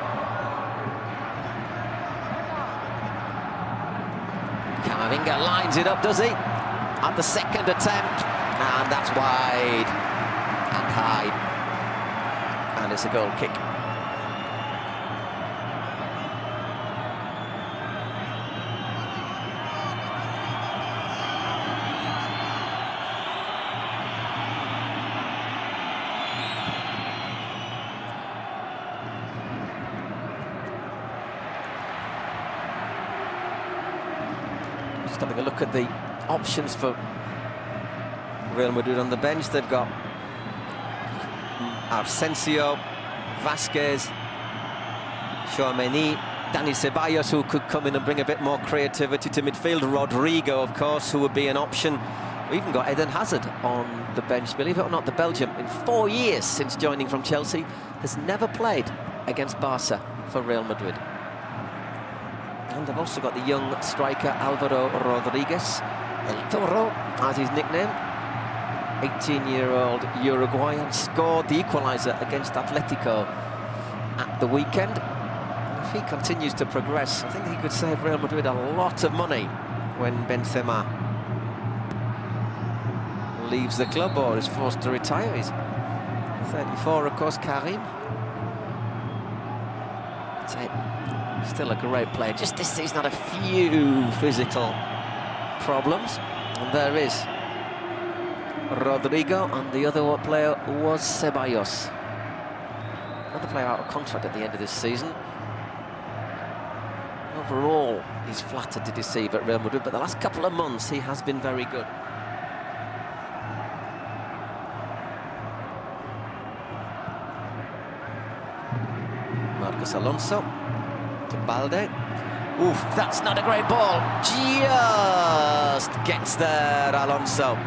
Camavinga lines it up, does he? At the second attempt, and that's wide and high. And it's a goal kick. Having a look at the options for Real Madrid on the bench. They've got Asensio, Vasquez, Tchouaméni, Dani Ceballos, who could come in and bring a bit more creativity to midfield. Rodrigo, of course, who would be an option. We even got Eden Hazard on the bench. Believe it or not, the Belgian, in 4 years since joining from Chelsea, has never played against Barca for Real Madrid. And they've also got the young striker Alvaro Rodriguez, El Toro, as his nickname. 18-year-old Uruguayan, scored the equaliser against Atletico at the weekend. And if he continues to progress, I think he could save Real Madrid a lot of money when Benzema leaves the club or is forced to retire. He's 34, of course, Karim. Still a great player. Just this season had a few physical problems. And there is Rodrigo, and the other player was Ceballos. Another player out of contract at the end of this season. Overall, he's flattered to deceive at Real Madrid, but the last couple of months he has been very good. Marcos Alonso to Balde. Oof, that's not a great ball. Just gets there, Alonso.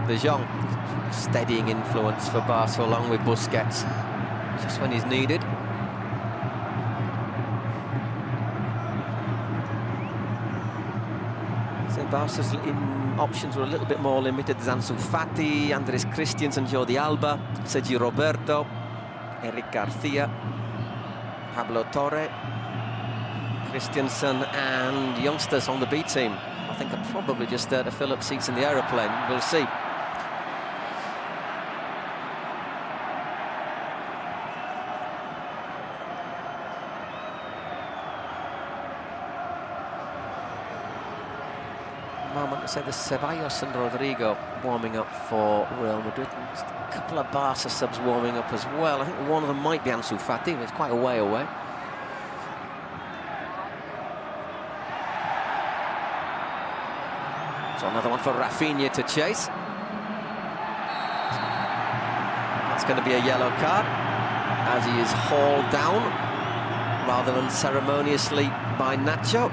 De Jong, steadying influence for Barca along with Busquets, just when he's needed. So Barca's options were a little bit more limited. Ansu Fati, Andres Christensen, Jordi Alba, Sergi Roberto, Eric Garcia, Pablo Torre, Christensen, and youngsters on the B team. I think are probably just there to fill up seats in the aeroplane. We'll see. Moment to say the Ceballos and Rodrigo warming up for Real Madrid. And just a couple of Barca subs warming up as well. I think one of them might be Ansu Fati, but it's quite a way away. So another one for Rafinha to chase. That's going to be a yellow card as he is hauled down rather than ceremoniously by Nacho.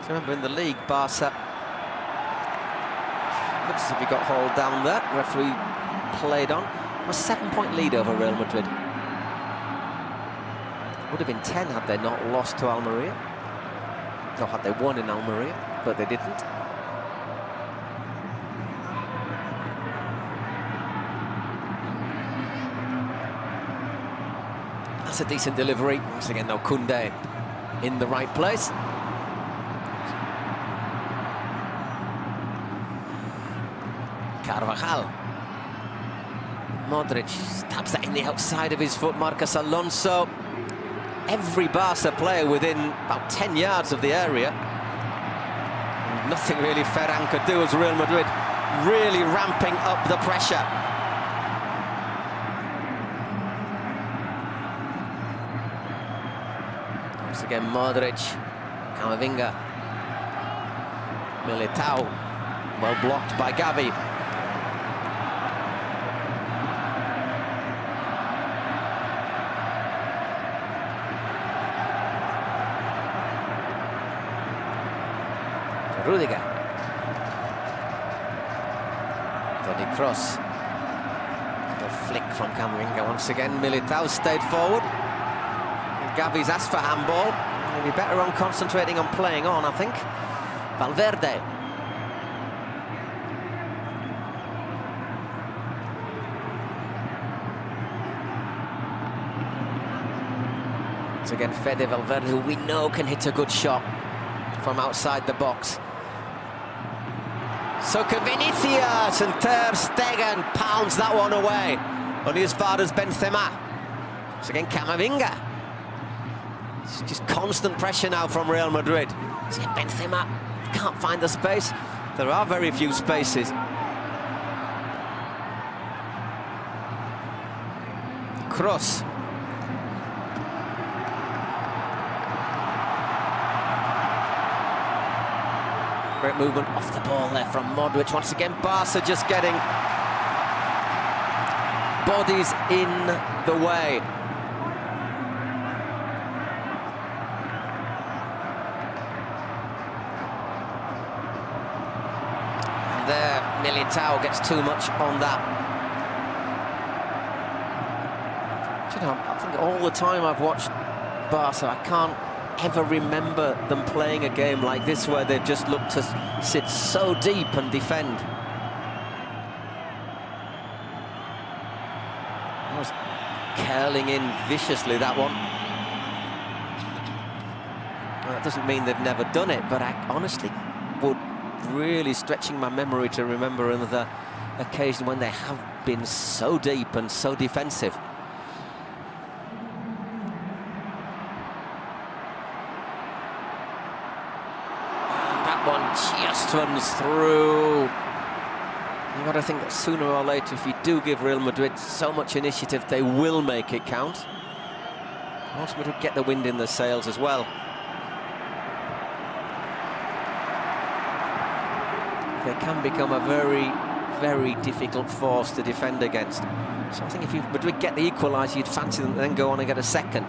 Remember, in the league, Barca looks as if he got hauled down there. Referee played on. A 7-point lead over Real Madrid. Would have been 10 had they not lost to Almeria. Or had they won in Almeria, but they didn't. That's a decent delivery. Once again, though, Koundé in the right place. Carvajal. Modric stabs that in the outside of his foot. Marcos Alonso. Every Barca player within about 10 yards of the area. Nothing really Ferran could do as Real Madrid really ramping up the pressure. Once again, Modric, Camavinga, Militao, well blocked by Gavi. Rudiger. Toni Kroos. A flick from Camavinga once again. Militao stayed forward. And Gavi's asked for handball. He'll be better on concentrating on playing on, I think. Valverde. Once again, Fede Valverde, who we know can hit a good shot from outside the box. So Vinicius, and Ter Stegen pounds that one away. Only as far as Benzema. Once again, Camavinga. It's just constant pressure now from Real Madrid. See Benzema can't find the space. There are very few spaces. Cross. Great movement off the ball there from Modric. Once again, Barca just getting bodies in the way. And there, Militao gets too much on that. You know, I think all the time I've watched Barca, I can't ever remember them playing a game like this where they've just looked to sit so deep and defend. That was curling in viciously, that one. Well, that doesn't mean they've never done it, but I honestly would really stretching my memory to remember another occasion when they have been so deep and so defensive. One just runs through. You've got to think that sooner or later, if you do give Real Madrid so much initiative, they will make it count. Once Madrid get the wind in their sails as well. They can become a very, very difficult force to defend against. So I think if Madrid get the equaliser, you'd fancy them to then go on and get a second.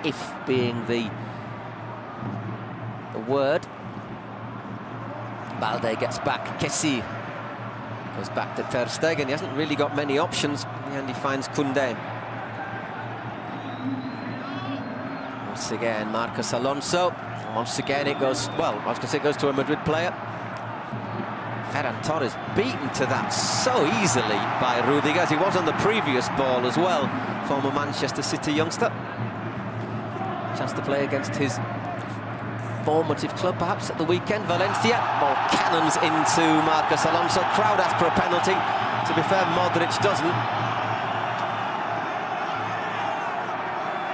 If being the word. Balde gets back, Kessie goes back to Ter Stegen. He hasn't really got many options. In the end, he finds Koundé. Once again, Marcos Alonso. Once again, it goes, well, I was going to say it goes to a Madrid player. Ferran Torres beaten to that so easily by Rudiger, as he was on the previous ball as well. Former Manchester City youngster. Chance to play against his formative club perhaps at the weekend. Valencia, ball cannons into Marcos Alonso. Crowd ask for a penalty. To be fair, Modric doesn't.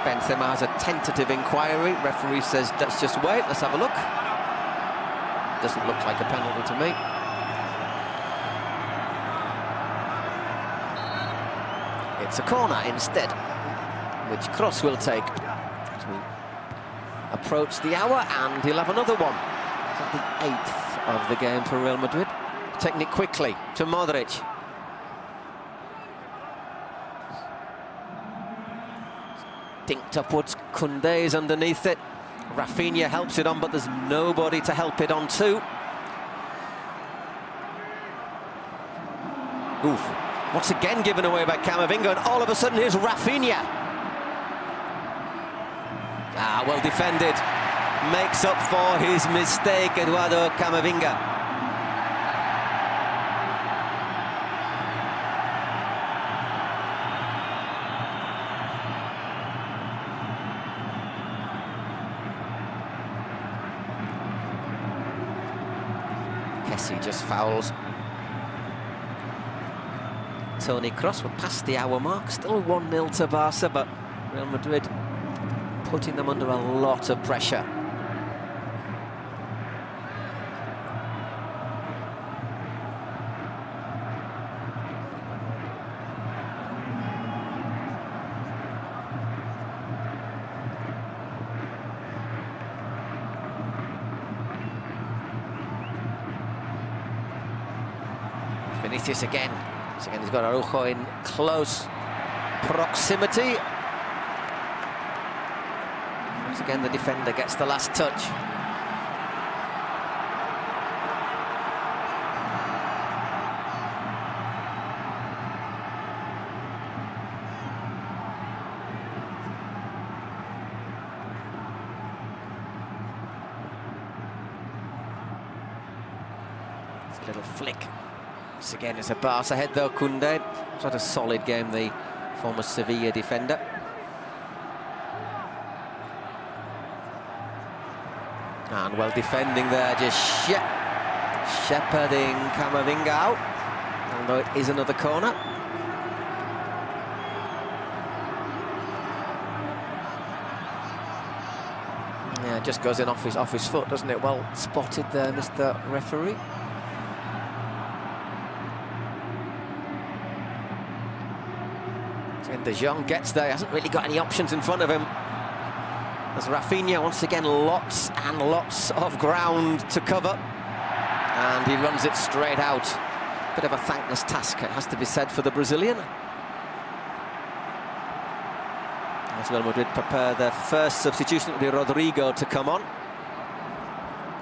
Benzema has a tentative inquiry. Referee says, let's just wait, let's have a look. Doesn't look like a penalty to me. It's a corner instead, which Kroos will take. Approach the hour, and he'll have another one. It's the 8th of the game for Real Madrid. Taking it quickly to Modric. Dinked upwards, Koundé's underneath it. Rafinha helps it on, but there's nobody to help it on to. Oof. Once again given away by Camavinga, and all of a sudden here's Rafinha. Ah, well defended. Makes up for his mistake, Eduardo Camavinga. Kessie just fouls. Toni Kroos, we're past the hour mark. Still 1-0 to Barca, but Real Madrid putting them under a lot of pressure. Vinicius again. So again, he's got Araujo in close proximity. Once again, the defender gets the last touch. It's a little flick. Once again, it's a Barca head though, Koundé. It's not a solid game, the former Sevilla defender. And well defending there, just shepherding Camavinga out, although it is another corner. Just goes in off his foot, doesn't it? Well spotted there, Mr. Referee. And De Jong gets there, hasn't really got any options in front of him. As Rafinha, once again, lots and lots of ground to cover. And he runs it straight out. Bit of a thankless task, it has to be said, for the Brazilian. As Real Madrid prepare their first substitution, it'll be Rodrigo to come on.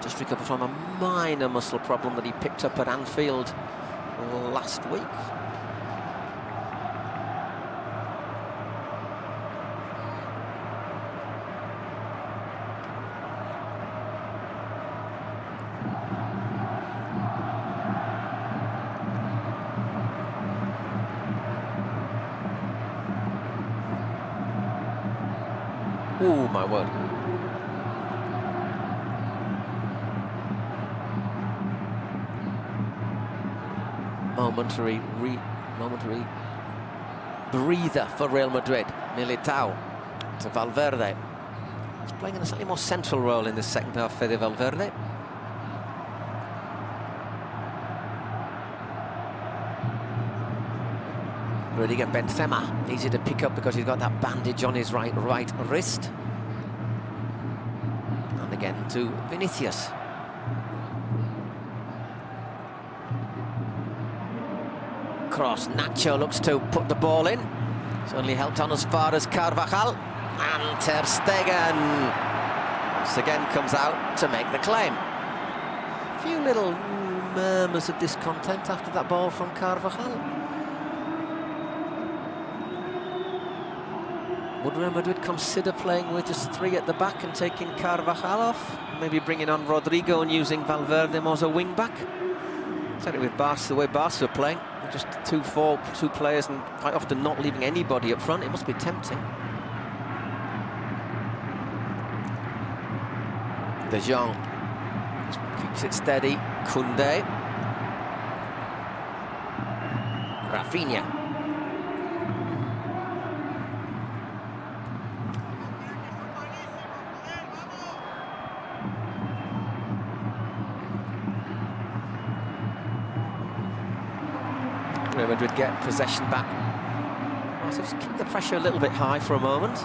Just recovered from a minor muscle problem that he picked up at Anfield last week. Oh, my word. Momentary breather for Real Madrid. Militao to Valverde. He's playing in a slightly more central role in the second half, Fede Valverde. Rudiger Benzema, easy to pick up because he's got that bandage on his right wrist. And again to Vinicius. Cross, Nacho looks to put the ball in. It's only helped on as far as Carvajal. And Ter Stegen once again comes out to make the claim. A few little murmurs of discontent after that ball from Carvajal. Would Real Madrid consider playing with just three at the back and taking Carvajal off? Maybe bringing on Rodrigo and using Valverde more as a wing-back? Certainly with Barca, the way Barca are playing, just two players and quite often not leaving anybody up front, it must be tempting. De Jong keeps it steady. Koundé. Rafinha. Real Madrid get possession back. So just keep the pressure a little bit high for a moment.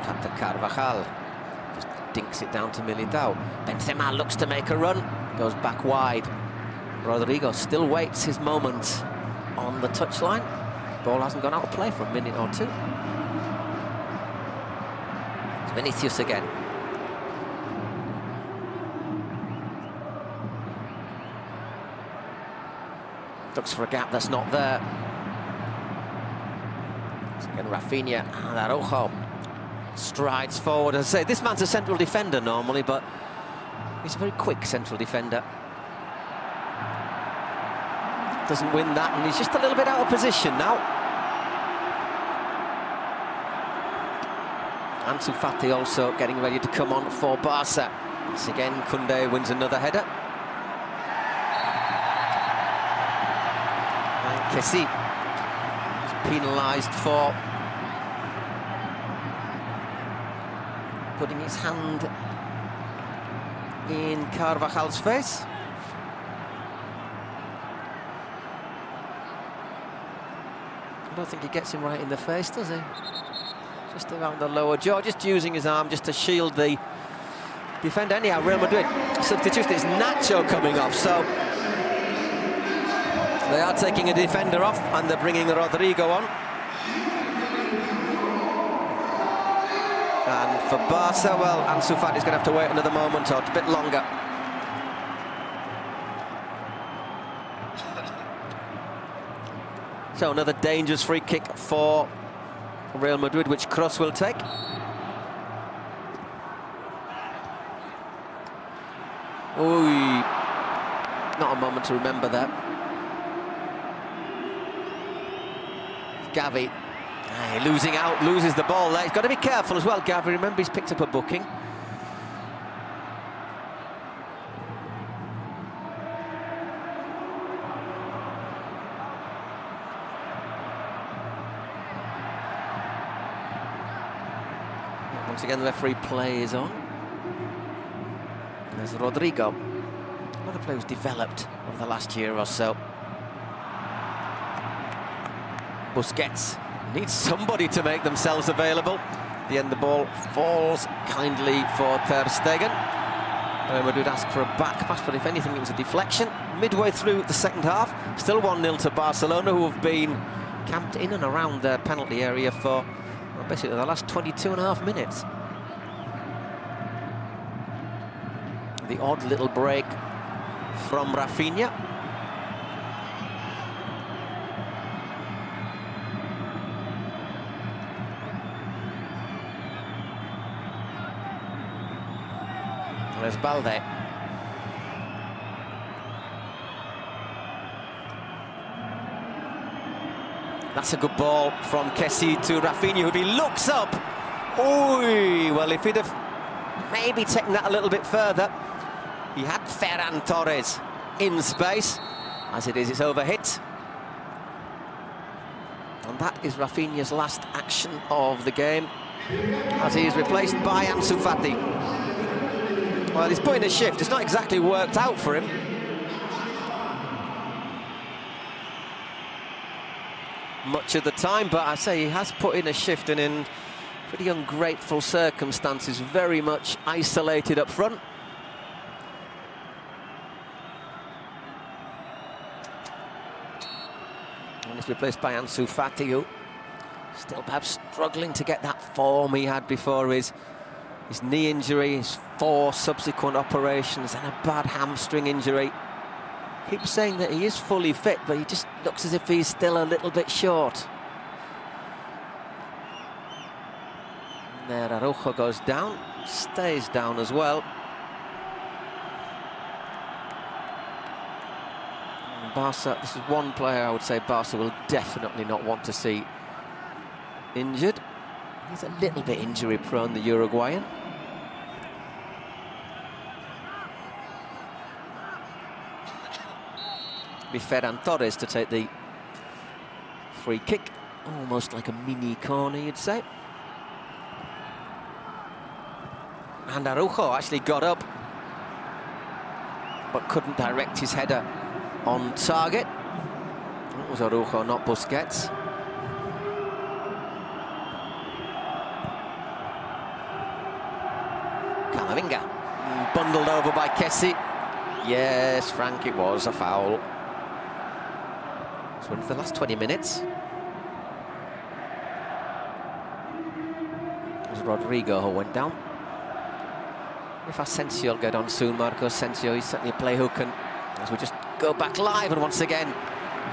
Cut to Carvajal. Just dinks it down to Militao. Benzema looks to make a run. Goes back wide. Rodrigo still waits his moment on the touchline. Ball hasn't gone out of play for a minute or two. It's Vinicius again. Looks for a gap that's not there. So again, Rafinha and Araujo strides forward. As I say, this man's a central defender normally, but he's a very quick central defender. Doesn't win that, and he's just a little bit out of position now. Ansu Fati also getting ready to come on for Barca. Once again, Koundé wins another header. Kessie is penalised for putting his hand in Carvajal's face. I don't think he gets him right in the face, does he? Just around the lower jaw, just using his arm just to shield the defender. Anyhow, Real Madrid substitution. It's Nacho coming off, so they are taking a defender off and they're bringing Rodrigo on. And for Barca, well, Ansu Fati's going to have to wait another moment or a bit longer. So another dangerous free kick for Real Madrid, which Kroos will take. Ooh, not a moment to remember that. Gavi, losing out, loses the ball there. He's got to be careful as well, Gavi. Remember, he's picked up a booking. Once again, the referee plays on. There's Rodrigo. Another player who's developed over the last year or so. Busquets needs somebody to make themselves available. At the end, the ball falls kindly for Ter Stegen. Madrid asked for a back pass, but if anything, it was a deflection. Midway through the second half, still 1-0 to Barcelona, who have been camped in and around their penalty area for basically the last 22.5 minutes. The odd little break from Rafinha. There's Balde. That's a good ball from Kessie to Rafinha, if he looks up. Oy, well, if he'd have maybe taken that a little bit further. He had Ferran Torres in space. As it is, it's overhit. And that is Rafinha's last action of the game, as he is replaced by Ansu Fati. Well, he's put in a shift. It's not exactly worked out for him. Much of the time, but I say he has put in a shift, and in pretty ungrateful circumstances, very much isolated up front. And it's replaced by Ansu Fati, who still perhaps struggling to get that form he had before his knee injury, his 4 subsequent operations, and a bad hamstring injury. Keeps saying that he is fully fit, but he just looks as if he's still a little bit short. And there, Araujo goes down, stays down as well. And Barca, this is one player I would say Barca will definitely not want to see injured. He's a little bit injury prone, the Uruguayan. Be Ferran Torres to take the free kick, almost like a mini corner, you'd say. And Araujo actually got up, but couldn't direct his header on target. That was Araujo, not Busquets. Camavinga, bundled over by Kessie. Yes, Frank, it was a foul. So into the last 20 minutes. It was Rodrigo who went down. If Asensio will get on soon, Marco Asensio, he's certainly a play who can, as we just go back live, and once again,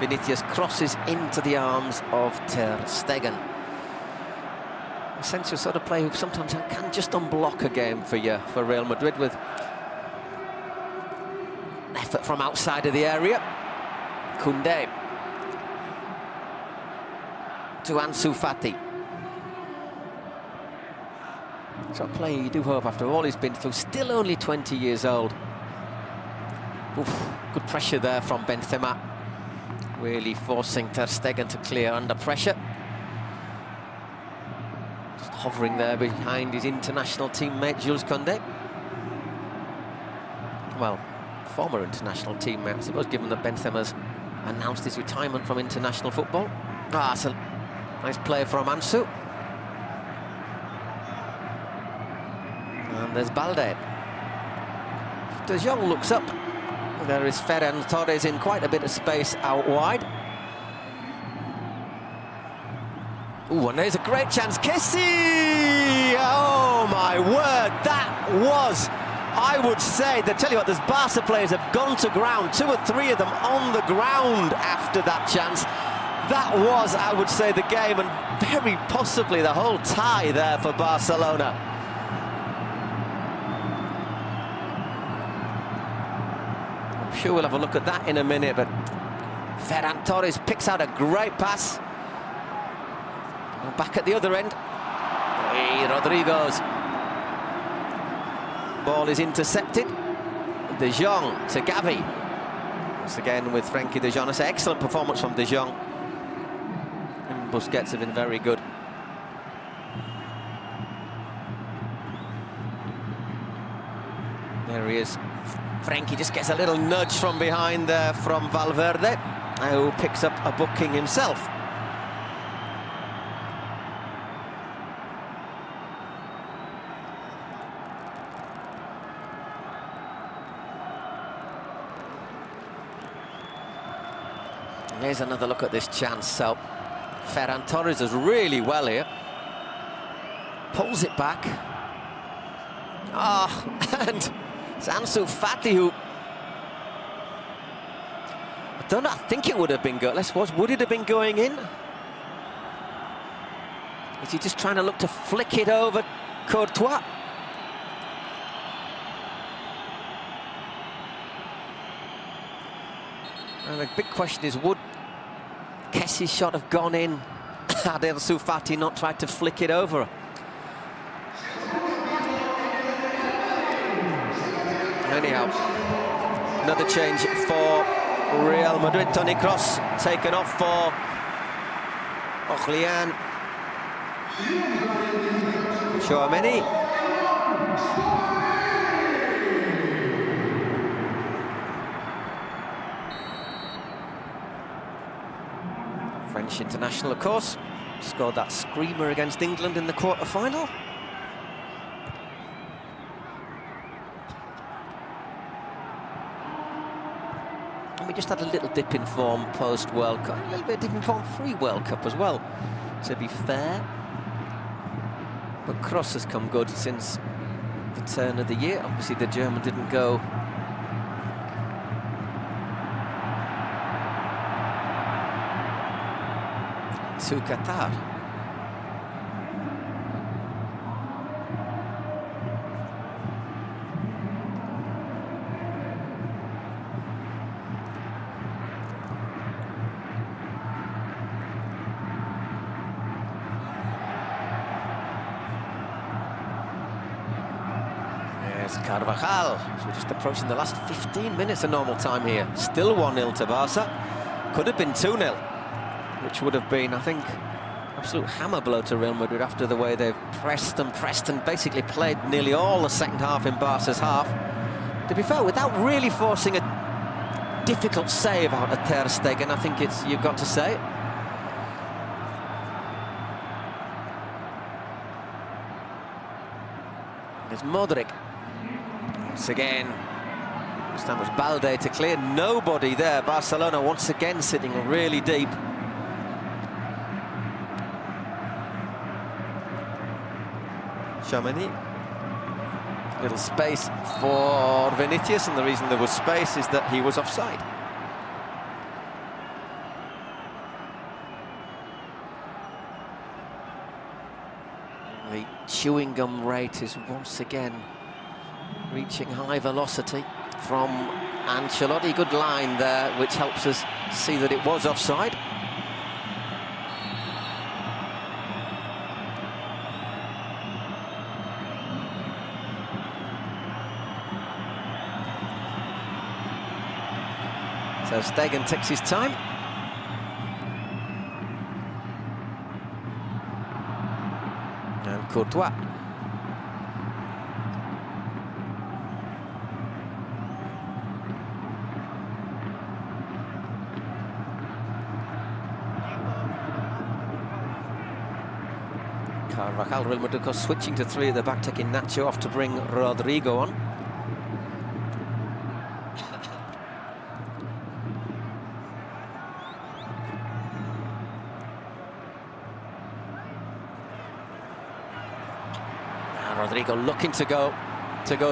Vinicius crosses into the arms of Ter Stegen. Asensio sort of player who sometimes can just unblock a game for you, for Real Madrid, with an effort from outside of the area. Koundé to Ansu Fati. So a player you do hope, after all he's been through, still only 20 years old. Oof, good pressure there from Benzema, really forcing Ter Stegen to clear under pressure. Just hovering there behind his international teammate Jules Koundé. Well, former international teammate, I suppose, given that Benzema's announced his retirement from international football. Ah, it's a nice play from Ansu. And there's Balde. De Jong looks up. There is Ferran Torres in quite a bit of space out wide. Ooh, and there's a great chance. Kessie! Oh, my word, that was, I would say, they tell you what, there's Barca players have gone to ground, 2 or 3 of them on the ground after that chance. That was, I would say, the game, and very possibly the whole tie there for Barcelona. I'm sure we'll have a look at that in a minute, but Ferran Torres picks out a great pass. And back at the other end, hey, Rodrigo's ball is intercepted. De Jong to Gavi. Once again with Frenkie de Jong. It's an excellent performance from de Jong. And Busquets have been very good. There he is. Frankie just gets a little nudge from behind there from Valverde, who picks up a booking himself. And here's another look at this chance. So Ferran Torres does really well here. Pulls it back. And it's Ansu Fati who... I think it would have been good. Would it have been going in? Is he just trying to look to flick it over Courtois? And the big question is, would Kessi's shot have gone in had Ansu Fati not tried to flick it over? Anyhow, another change for Real Madrid. Toni Kroos taken off for Orlean. Tchouaméni. French international, of course. Scored that screamer against England in the quarter-final. We just had a little dip in form post-World Cup, a little bit of dip in form pre-World Cup as well, to be fair. But Kroos has come good since the turn of the year. Obviously, the German didn't go to Qatar. Carvajal. So we're just approaching the last 15 minutes of normal time here. Still 1-0 to Barca. Could have been 2-0, which would have been, I think, absolute hammer blow to Real Madrid after the way they've pressed and basically played nearly all the second half in Barca's half. To be fair, without really forcing a difficult save out of Ter Stegen, I think you've got to say. There's Modric. Once again, this time was Balde to clear. Nobody there. Barcelona once again sitting really deep. Tchouaméni. Little space for Vinicius, and the reason there was space is that he was offside. The chewing gum rate is once again reaching high velocity from Ancelotti. Good line there, which helps us see that it was offside. So Stegen takes his time. And Courtois. Carvajal, Real Madrid, switching to three at the back, taking Nacho off to bring Rodrigo on. And Rodrigo looking to go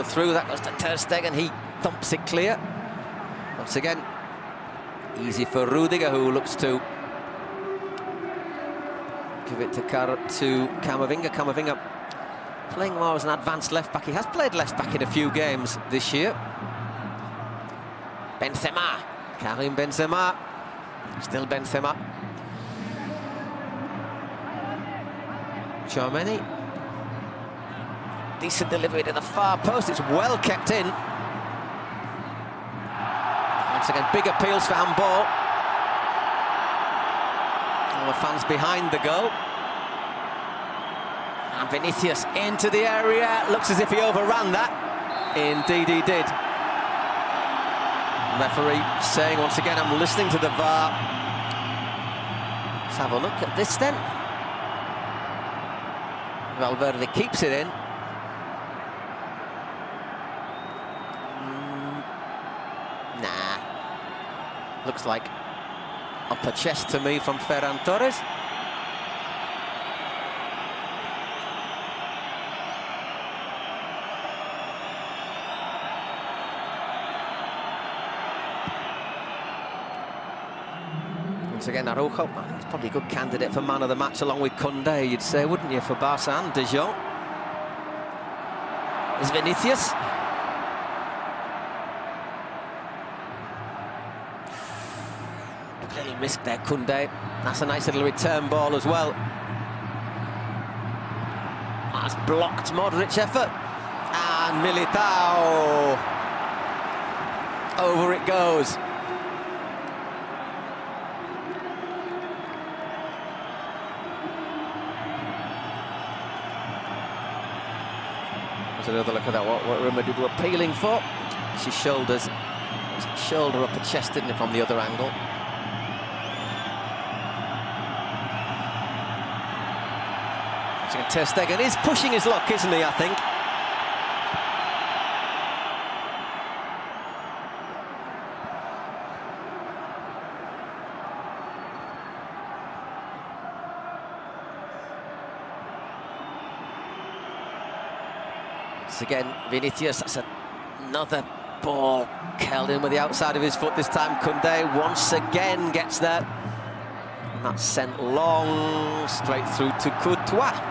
through. That goes to Ter Stegen. He thumps it clear. Once again, easy for Rudiger, who looks to give it to Camavinga. Camavinga playing more as an advanced left-back. He has played left-back in a few games this year. Benzema. Karim Benzema. Still Benzema. Tchouaméni. Decent delivery to the far post. It's well kept in. Once again, big appeals for handball. All the fans behind the goal. And Vinicius into the area. Looks as if he overran that. Indeed he did. Referee saying once again, I'm listening to the VAR. Let's have a look at this then. Valverde keeps it in. Nah. Looks like upper chest to me from Ferran Torres. Once again, Araujo, he's probably a good candidate for man of the match along with Koundé, you'd say, wouldn't you, for Barca and De Jong? There's Vinicius. A little risk there, Koundé. That's a nice little return ball as well. That's blocked Modric effort. And Militao. Over it goes. There's another look at that, what Real Madrid were appealing for. She shoulders, shoulder upper chest, didn't it, from the other angle. Ter Stegen is pushing his luck, isn't he, I think? Once again, Vinicius, that's another ball curled in with the outside of his foot this time. Koundé once again gets there. And that's sent long, straight through to Courtois.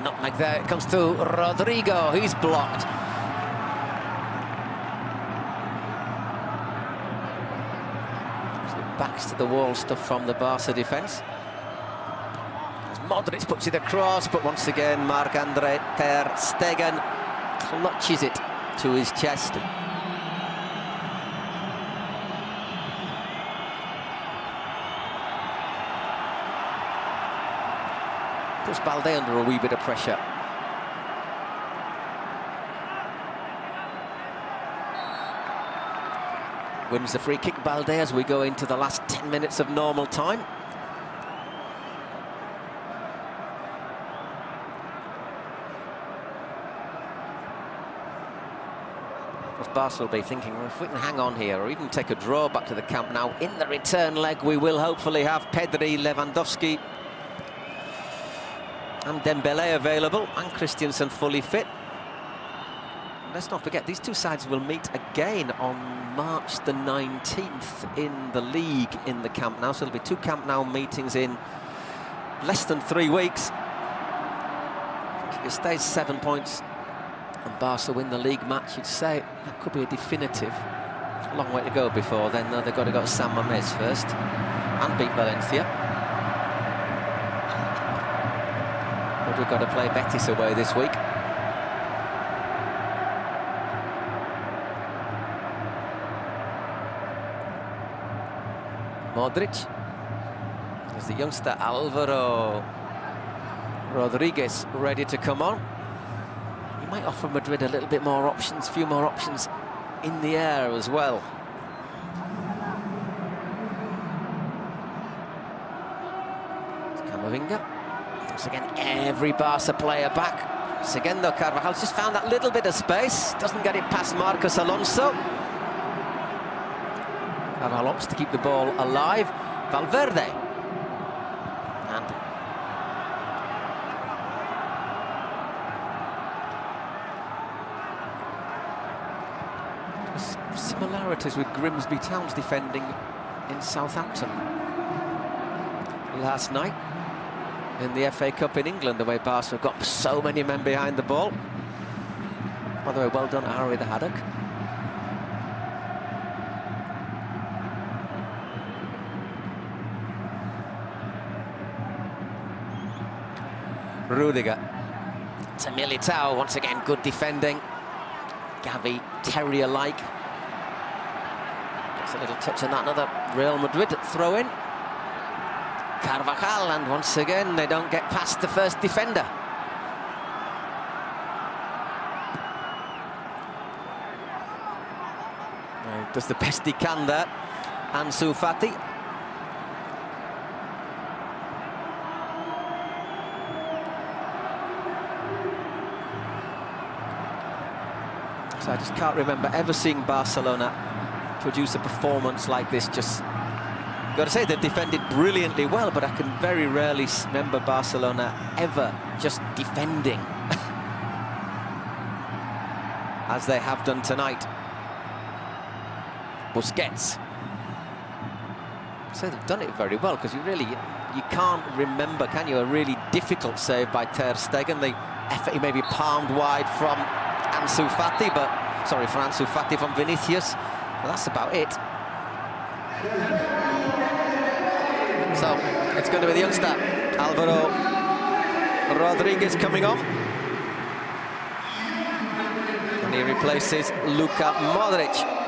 Nutmeg there, it comes to Rodrigo, he's blocked. Backs to the wall stuff from the Barca defence. As Modric puts it across, but once again Marc-Andre Ter Stegen clutches it to his chest. Puts Balde under a wee bit of pressure. Wins the free kick, Balde, as we go into the last 10 minutes of normal time. Barca will be thinking, well, if we can hang on here or even take a draw back to the Camp Nou in the return leg, we will hopefully have Pedri, Lewandowski and Dembele available, and Christensen fully fit. Let's not forget, these two sides will meet again on March the 19th in the league in the Camp Nou. So there'll be two Camp Nou meetings in less than 3 weeks. If it stays 7 points and Barca win the league match, you'd say that could be a definitive. A long way to go before then, though. They've got to go to San Mamés first and beat Valencia. But we've got to play Betis away this week. Modric. There's the youngster Alvaro Rodriguez ready to come on. He might offer Madrid a little bit more options, a few more options in the air as well. Camavinga. Once again, every Barca player back. Once again, though, Carvajal's just found that little bit of space. Doesn't get it past Marcos Alonso. Carvajal opts to keep the ball alive. Valverde. And similarities with Grimsby Town's defending in Southampton last night in the FA Cup in England, the way Barca have got so many men behind the ball. By the way, well done, Harry the Haddock. Rudiger to Militao, once again good defending. Gavi, terrier-like. Just a little touch on that, another Real Madrid throw-in. Carvajal, and once again, they don't get past the first defender. Does the best he can there, Ansu Fati. So I just can't remember ever seeing Barcelona produce a performance like this. Just got to say, they've defended brilliantly well, but I can very rarely remember Barcelona ever just defending as they have done tonight. Busquets. So they've done it very well, because you can't remember, can you, a really difficult save by Ter Stegen. The effort, he maybe palmed wide from Ansu Fati, from Ansu Fati from Vinicius. But that's about it. So it's going to be the youngster, Alvaro Rodriguez, coming on. And he replaces Luka Modric.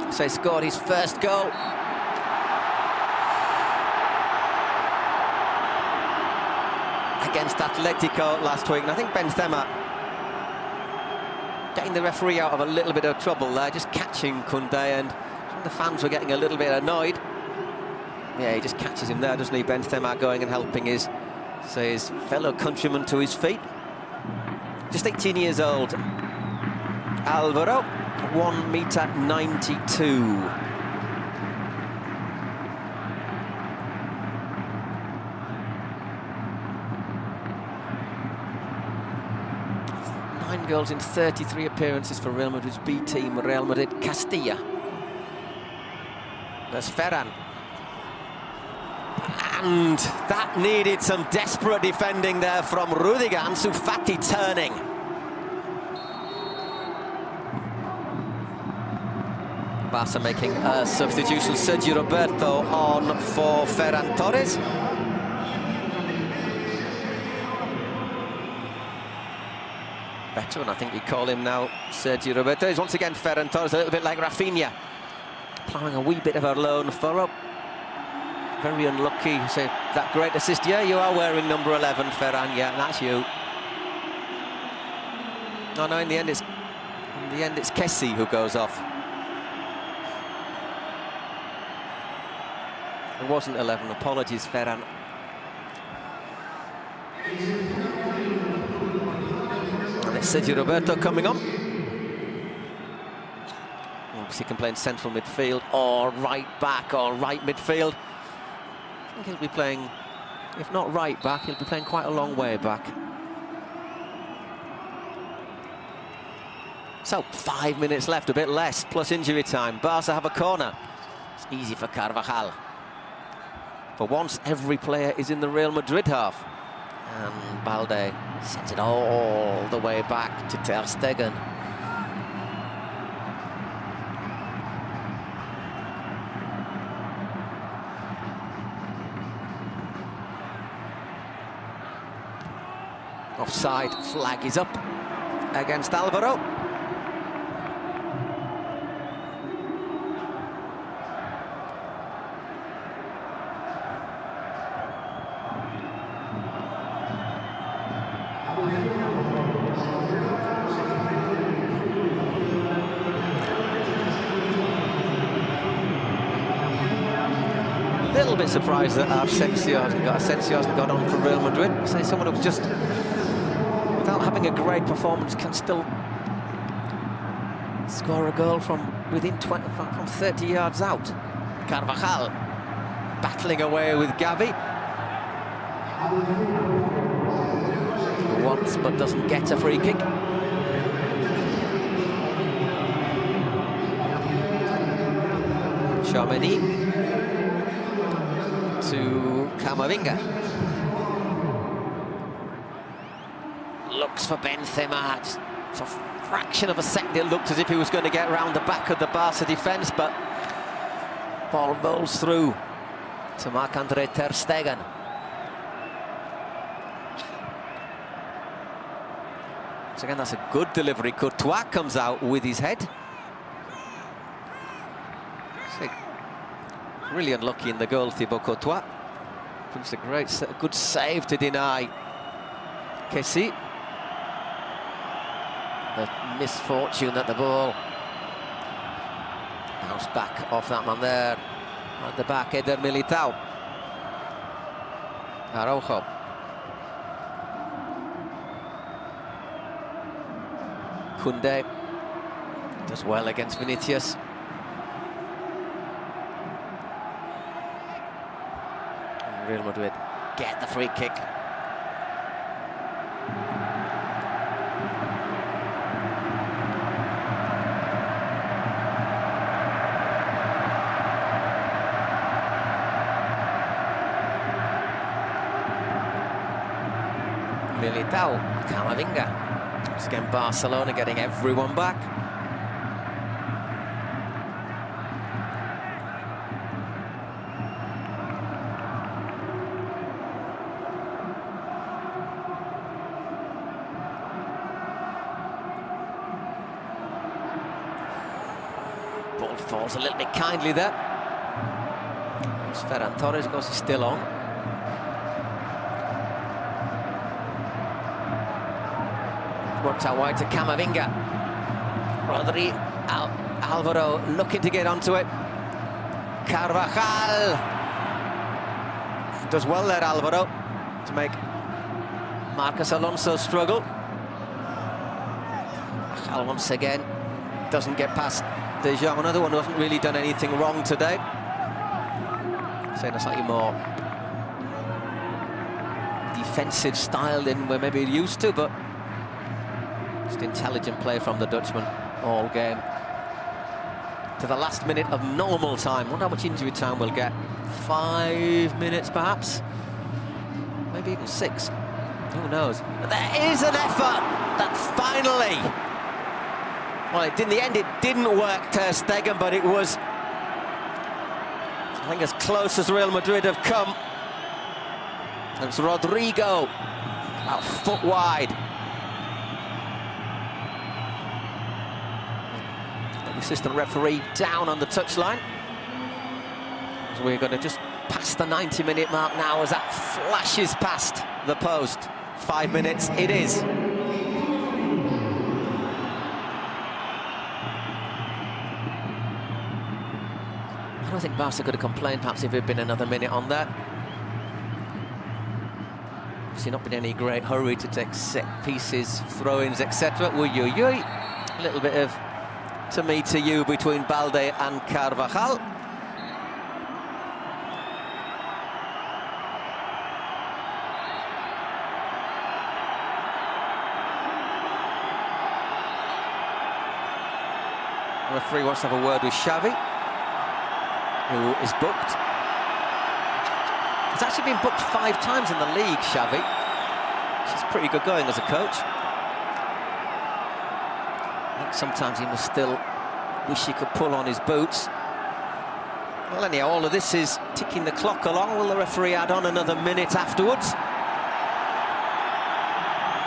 So he scored his first goal. Against Atletico last week. And I think Benzema getting the referee out of a little bit of trouble there, just catching Koundé, and the fans were getting a little bit annoyed. Yeah, he just catches him there, doesn't he? Benzema going and helping his fellow countryman to his feet. Just 18 years old. Alvaro. 1.92 m. Nine goals in 33 appearances for Real Madrid's B team, Real Madrid Castilla. There's Ferran. And that needed some desperate defending there from Rudiger. Ansu Fati turning. Barca making a substitution. Sergio Roberto on for Ferran Torres. Veteran, I think you call him now, Sergio Roberto. Is once again Ferran Torres, a little bit like Rafinha, ploughing a wee bit of a lone furrow. Very unlucky. So that great assist. Yeah, you are wearing number 11, Ferran. Yeah, that's you. No, in the end it's Kessie who goes off. It wasn't 11. Apologies, Ferran. And it's Sergio Roberto coming on. Obviously, he can play in central midfield or right back or right midfield. I think he'll be playing, if not right back, he'll be playing quite a long way back. So 5 minutes left, a bit less, plus injury time. Barca have a corner. It's easy for Carvajal. For once, every player is in the Real Madrid half. And Balde sends it all the way back to Ter Stegen. Offside flag is up against Alvaro. A little bit surprised that Asensio hasn't got on for Real Madrid. Say someone who just, without having a great performance, can still score a goal from within 20, from 30 yards out. Carvajal battling away with Gavi. Wants but doesn't get a free kick. Tchouaméni to Camavinga. Looks for Benzema. Just for a fraction of a second, it looked as if he was going to get round the back of the Barca defence, but ball rolls through to Marc-Andre ter Stegen. So again, that's a good delivery. Courtois comes out with his head. So, really unlucky in the goal, Thibaut Courtois. It's a good save to deny Kessie. The misfortune that the ball bounced back off that man there. At the back, Eder Militao. Araujo. Koundé does well against Vinicius. And Real Madrid get the free kick. Militao, Camavinga. Once again, Barcelona getting everyone back. Ball falls a little bit kindly there. It's Ferran Torres, of course, he's still on. Worked out wide to Camavinga. Alvaro looking to get onto it. Carvajal does well there, Alvaro, to make Marcos Alonso struggle. Carvajal once again doesn't get past De Jong, another one who hasn't really done anything wrong today. Saying a slightly more defensive style than we're maybe used to, but just intelligent play from the Dutchman all game. To the last minute of normal time. Wonder how much injury time we'll get. 5 minutes, perhaps? Maybe even 6. Who knows? But there is an effort that finally... Well, in the end, it didn't work, ter Stegen, but it was, I think, as close as Real Madrid have come. And it's Rodrigo, about a foot wide. The assistant referee down on the touchline. So we're going to just pass the 90-minute mark now as that flashes past the post. 5 minutes it is. I don't think Barca could have complained perhaps if it had been another minute on that. Obviously not been any great hurry to take set pieces, throw-ins, etc. A little bit of to me to you between Balde and Carvajal. The referee wants to have a word with Xavi, who is booked. He's actually been booked 5 times in the league, Xavi. She's pretty good going as a coach. I think sometimes he must still wish he could pull on his boots. Well, anyhow, all of this is ticking the clock along. Will the referee add on another minute afterwards?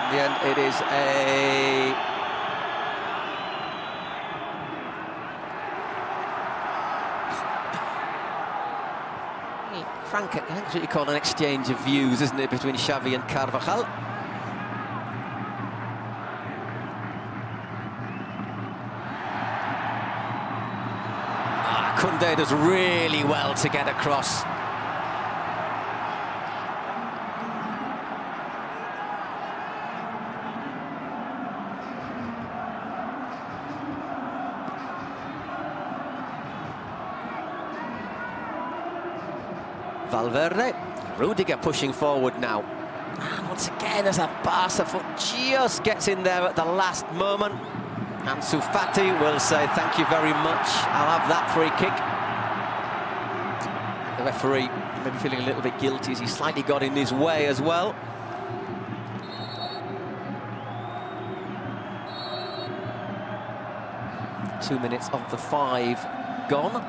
In the end, it is a... frank, I think that's what you call an exchange of views, isn't it, between Xavi and Carvajal? Koundé does really well to get across. Valverde, Rudiger pushing forward now. And once again, as a Barca foot just gets in there at the last moment. Ansu Fati will say thank you very much. I'll have that free kick. The referee maybe feeling a little bit guilty as he slightly got in his way as well. Two minutes of the 5 gone.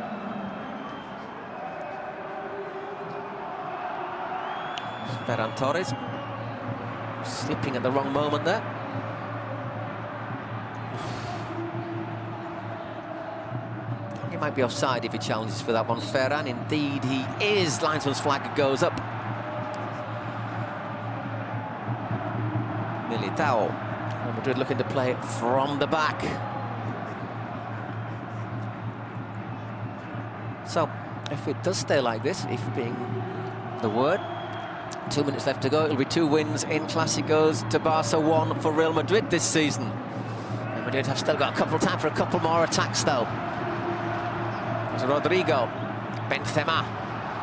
Ferran Torres slipping at the wrong moment there. He might be offside if he challenges for that one. Ferran, indeed he is. Linesman's flag goes up. Militao. Real Madrid looking to play it from the back. So, if it does stay like this, if being the word, 2 minutes left to go, it'll be 2 wins in Clásicos to Barca, 1 for Real Madrid this season. Real Madrid have still got a couple of time for a couple more attacks though. There's Rodrigo, Benzema.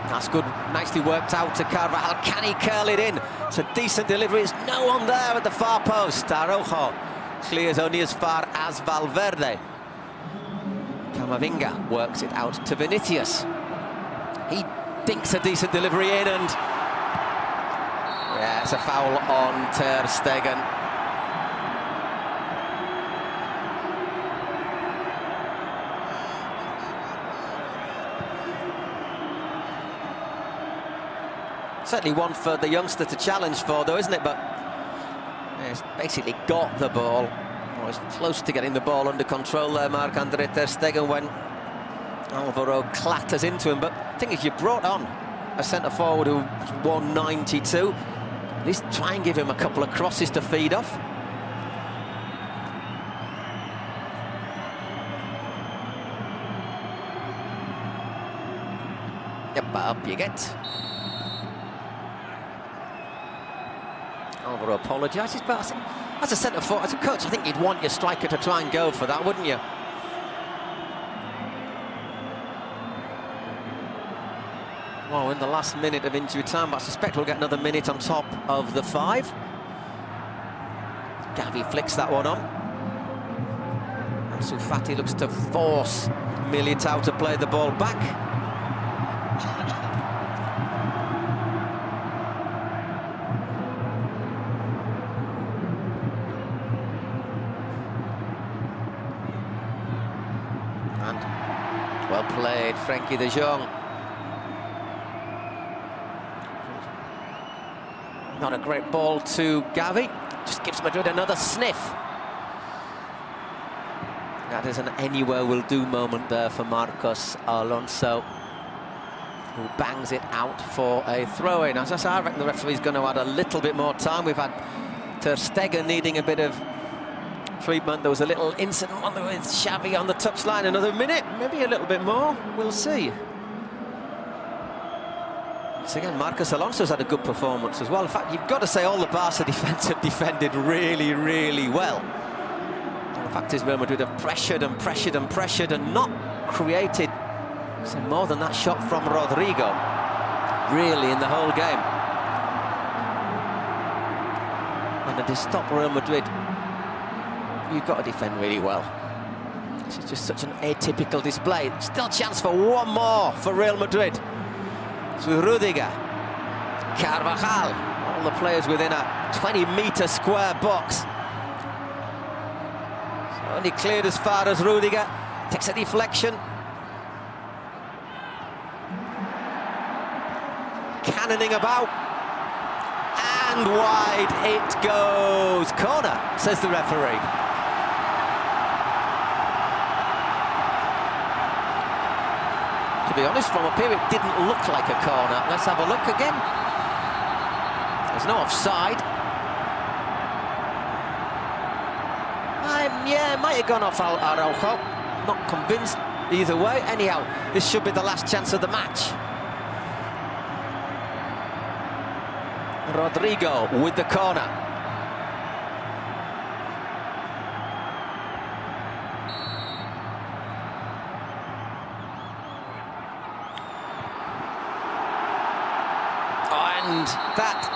That's good, nicely worked out to Carvajal. Can he curl it in? It's a decent delivery. There's no one there at the far post. Araujo clears only as far as Valverde. Camavinga works it out to Vinicius. He dinks a decent delivery in, and yeah, it's a foul on Ter Stegen. Certainly one for the youngster to challenge for, though, isn't it? But yeah, he's basically got the ball. Well, he's close to getting the ball under control there, Marc-Andre Ter Stegen, when Alvaro clatters into him. But the thing is, you brought on a centre-forward who's 192. At least try and give him a couple of crosses to feed off. Yep, up you get. Alvaro apologises, but as a centre-forward, as a coach, I think you'd want your striker to try and go for that, wouldn't you? Well, in the last minute of injury time, but I suspect we'll get another minute on top of the 5. Gavi flicks that one on. Ansu Fati looks to force Militao to play the ball back. And well played, Frenkie de Jong. Not a great ball to Gavi, just gives Madrid another sniff. That is an anywhere-will-do moment there for Marcos Alonso, who bangs it out for a throw-in. As I say, I reckon the referee's going to add a little bit more time. We've had Ter Stegen needing a bit of treatment. There was a little incident with Xavi on the touchline. Another minute, maybe a little bit more. We'll see. So again, Marcos Alonso's had a good performance as well. In fact, you've got to say all the Barca defence have defended really, really well. And the fact is, Real Madrid have pressured and pressured and pressured and not created more than that shot from Rodrigo, really, in the whole game. And to stop Real Madrid, you've got to defend really well. This is just such an atypical display. Still chance for one more for Real Madrid. So Rudiger, Carvajal, all the players within a 20-metre square box. So only cleared as far as Rudiger. Takes a deflection. Cannoning about. And wide it goes. Corner, says the referee. To be honest, from up here it didn't look like a corner. Let's have a look again. There's no offside. Yeah, might have gone off Araujo. Not convinced either way. Anyhow, this should be the last chance of the match. Rodrigo with the corner. And that...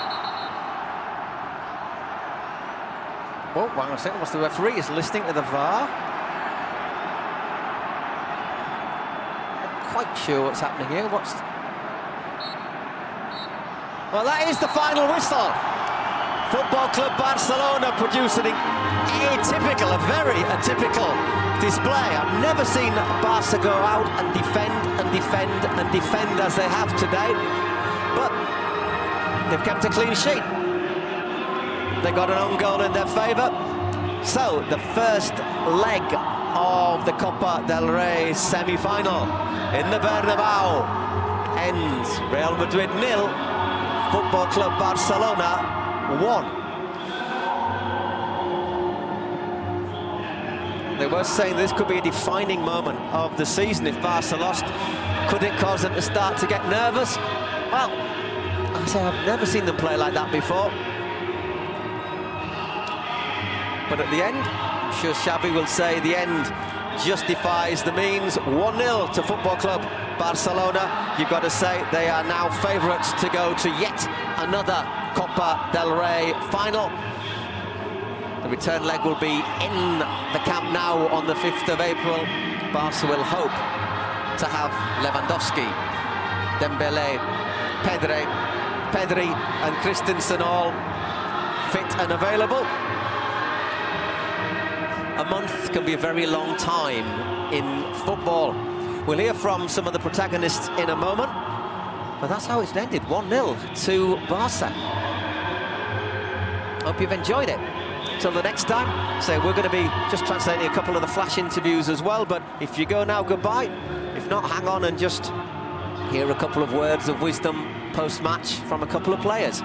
Oh, hang on a second, what's the referee is listening to the VAR. Not quite sure what's happening here. Well, that is the final whistle. Football Club Barcelona producing a very atypical display. I've never seen Barca go out and defend and defend and defend as they have today. But They've kept a clean sheet. They got an own goal in their favour. So, the first leg of the Copa del Rey semi-final in the Bernabeu ends Real Madrid 0, Football Club Barcelona 1. They were saying this could be a defining moment of the season if Barca lost. Could it cause them to start to get nervous? Well, I say I've never seen them play like that before. But at the end, I'm sure Xavi will say the end justifies the means. 1-0 to Football Club Barcelona. You've got to say they are now favourites to go to yet another Copa del Rey final. The return leg will be in the Camp Nou on the 5th of April. Barca will hope to have Lewandowski, Dembele, Pedri and Christensen all fit and available. A month can be a very long time in football. We'll hear from some of the protagonists in a moment, but that's how it's ended, 1-0 to Barca. Hope you've enjoyed it. Till the next time, so we're going to be just translating a couple of the flash interviews as well, but if you go now, goodbye. If not, hang on and just hear a couple of words of wisdom post-match from a couple of players.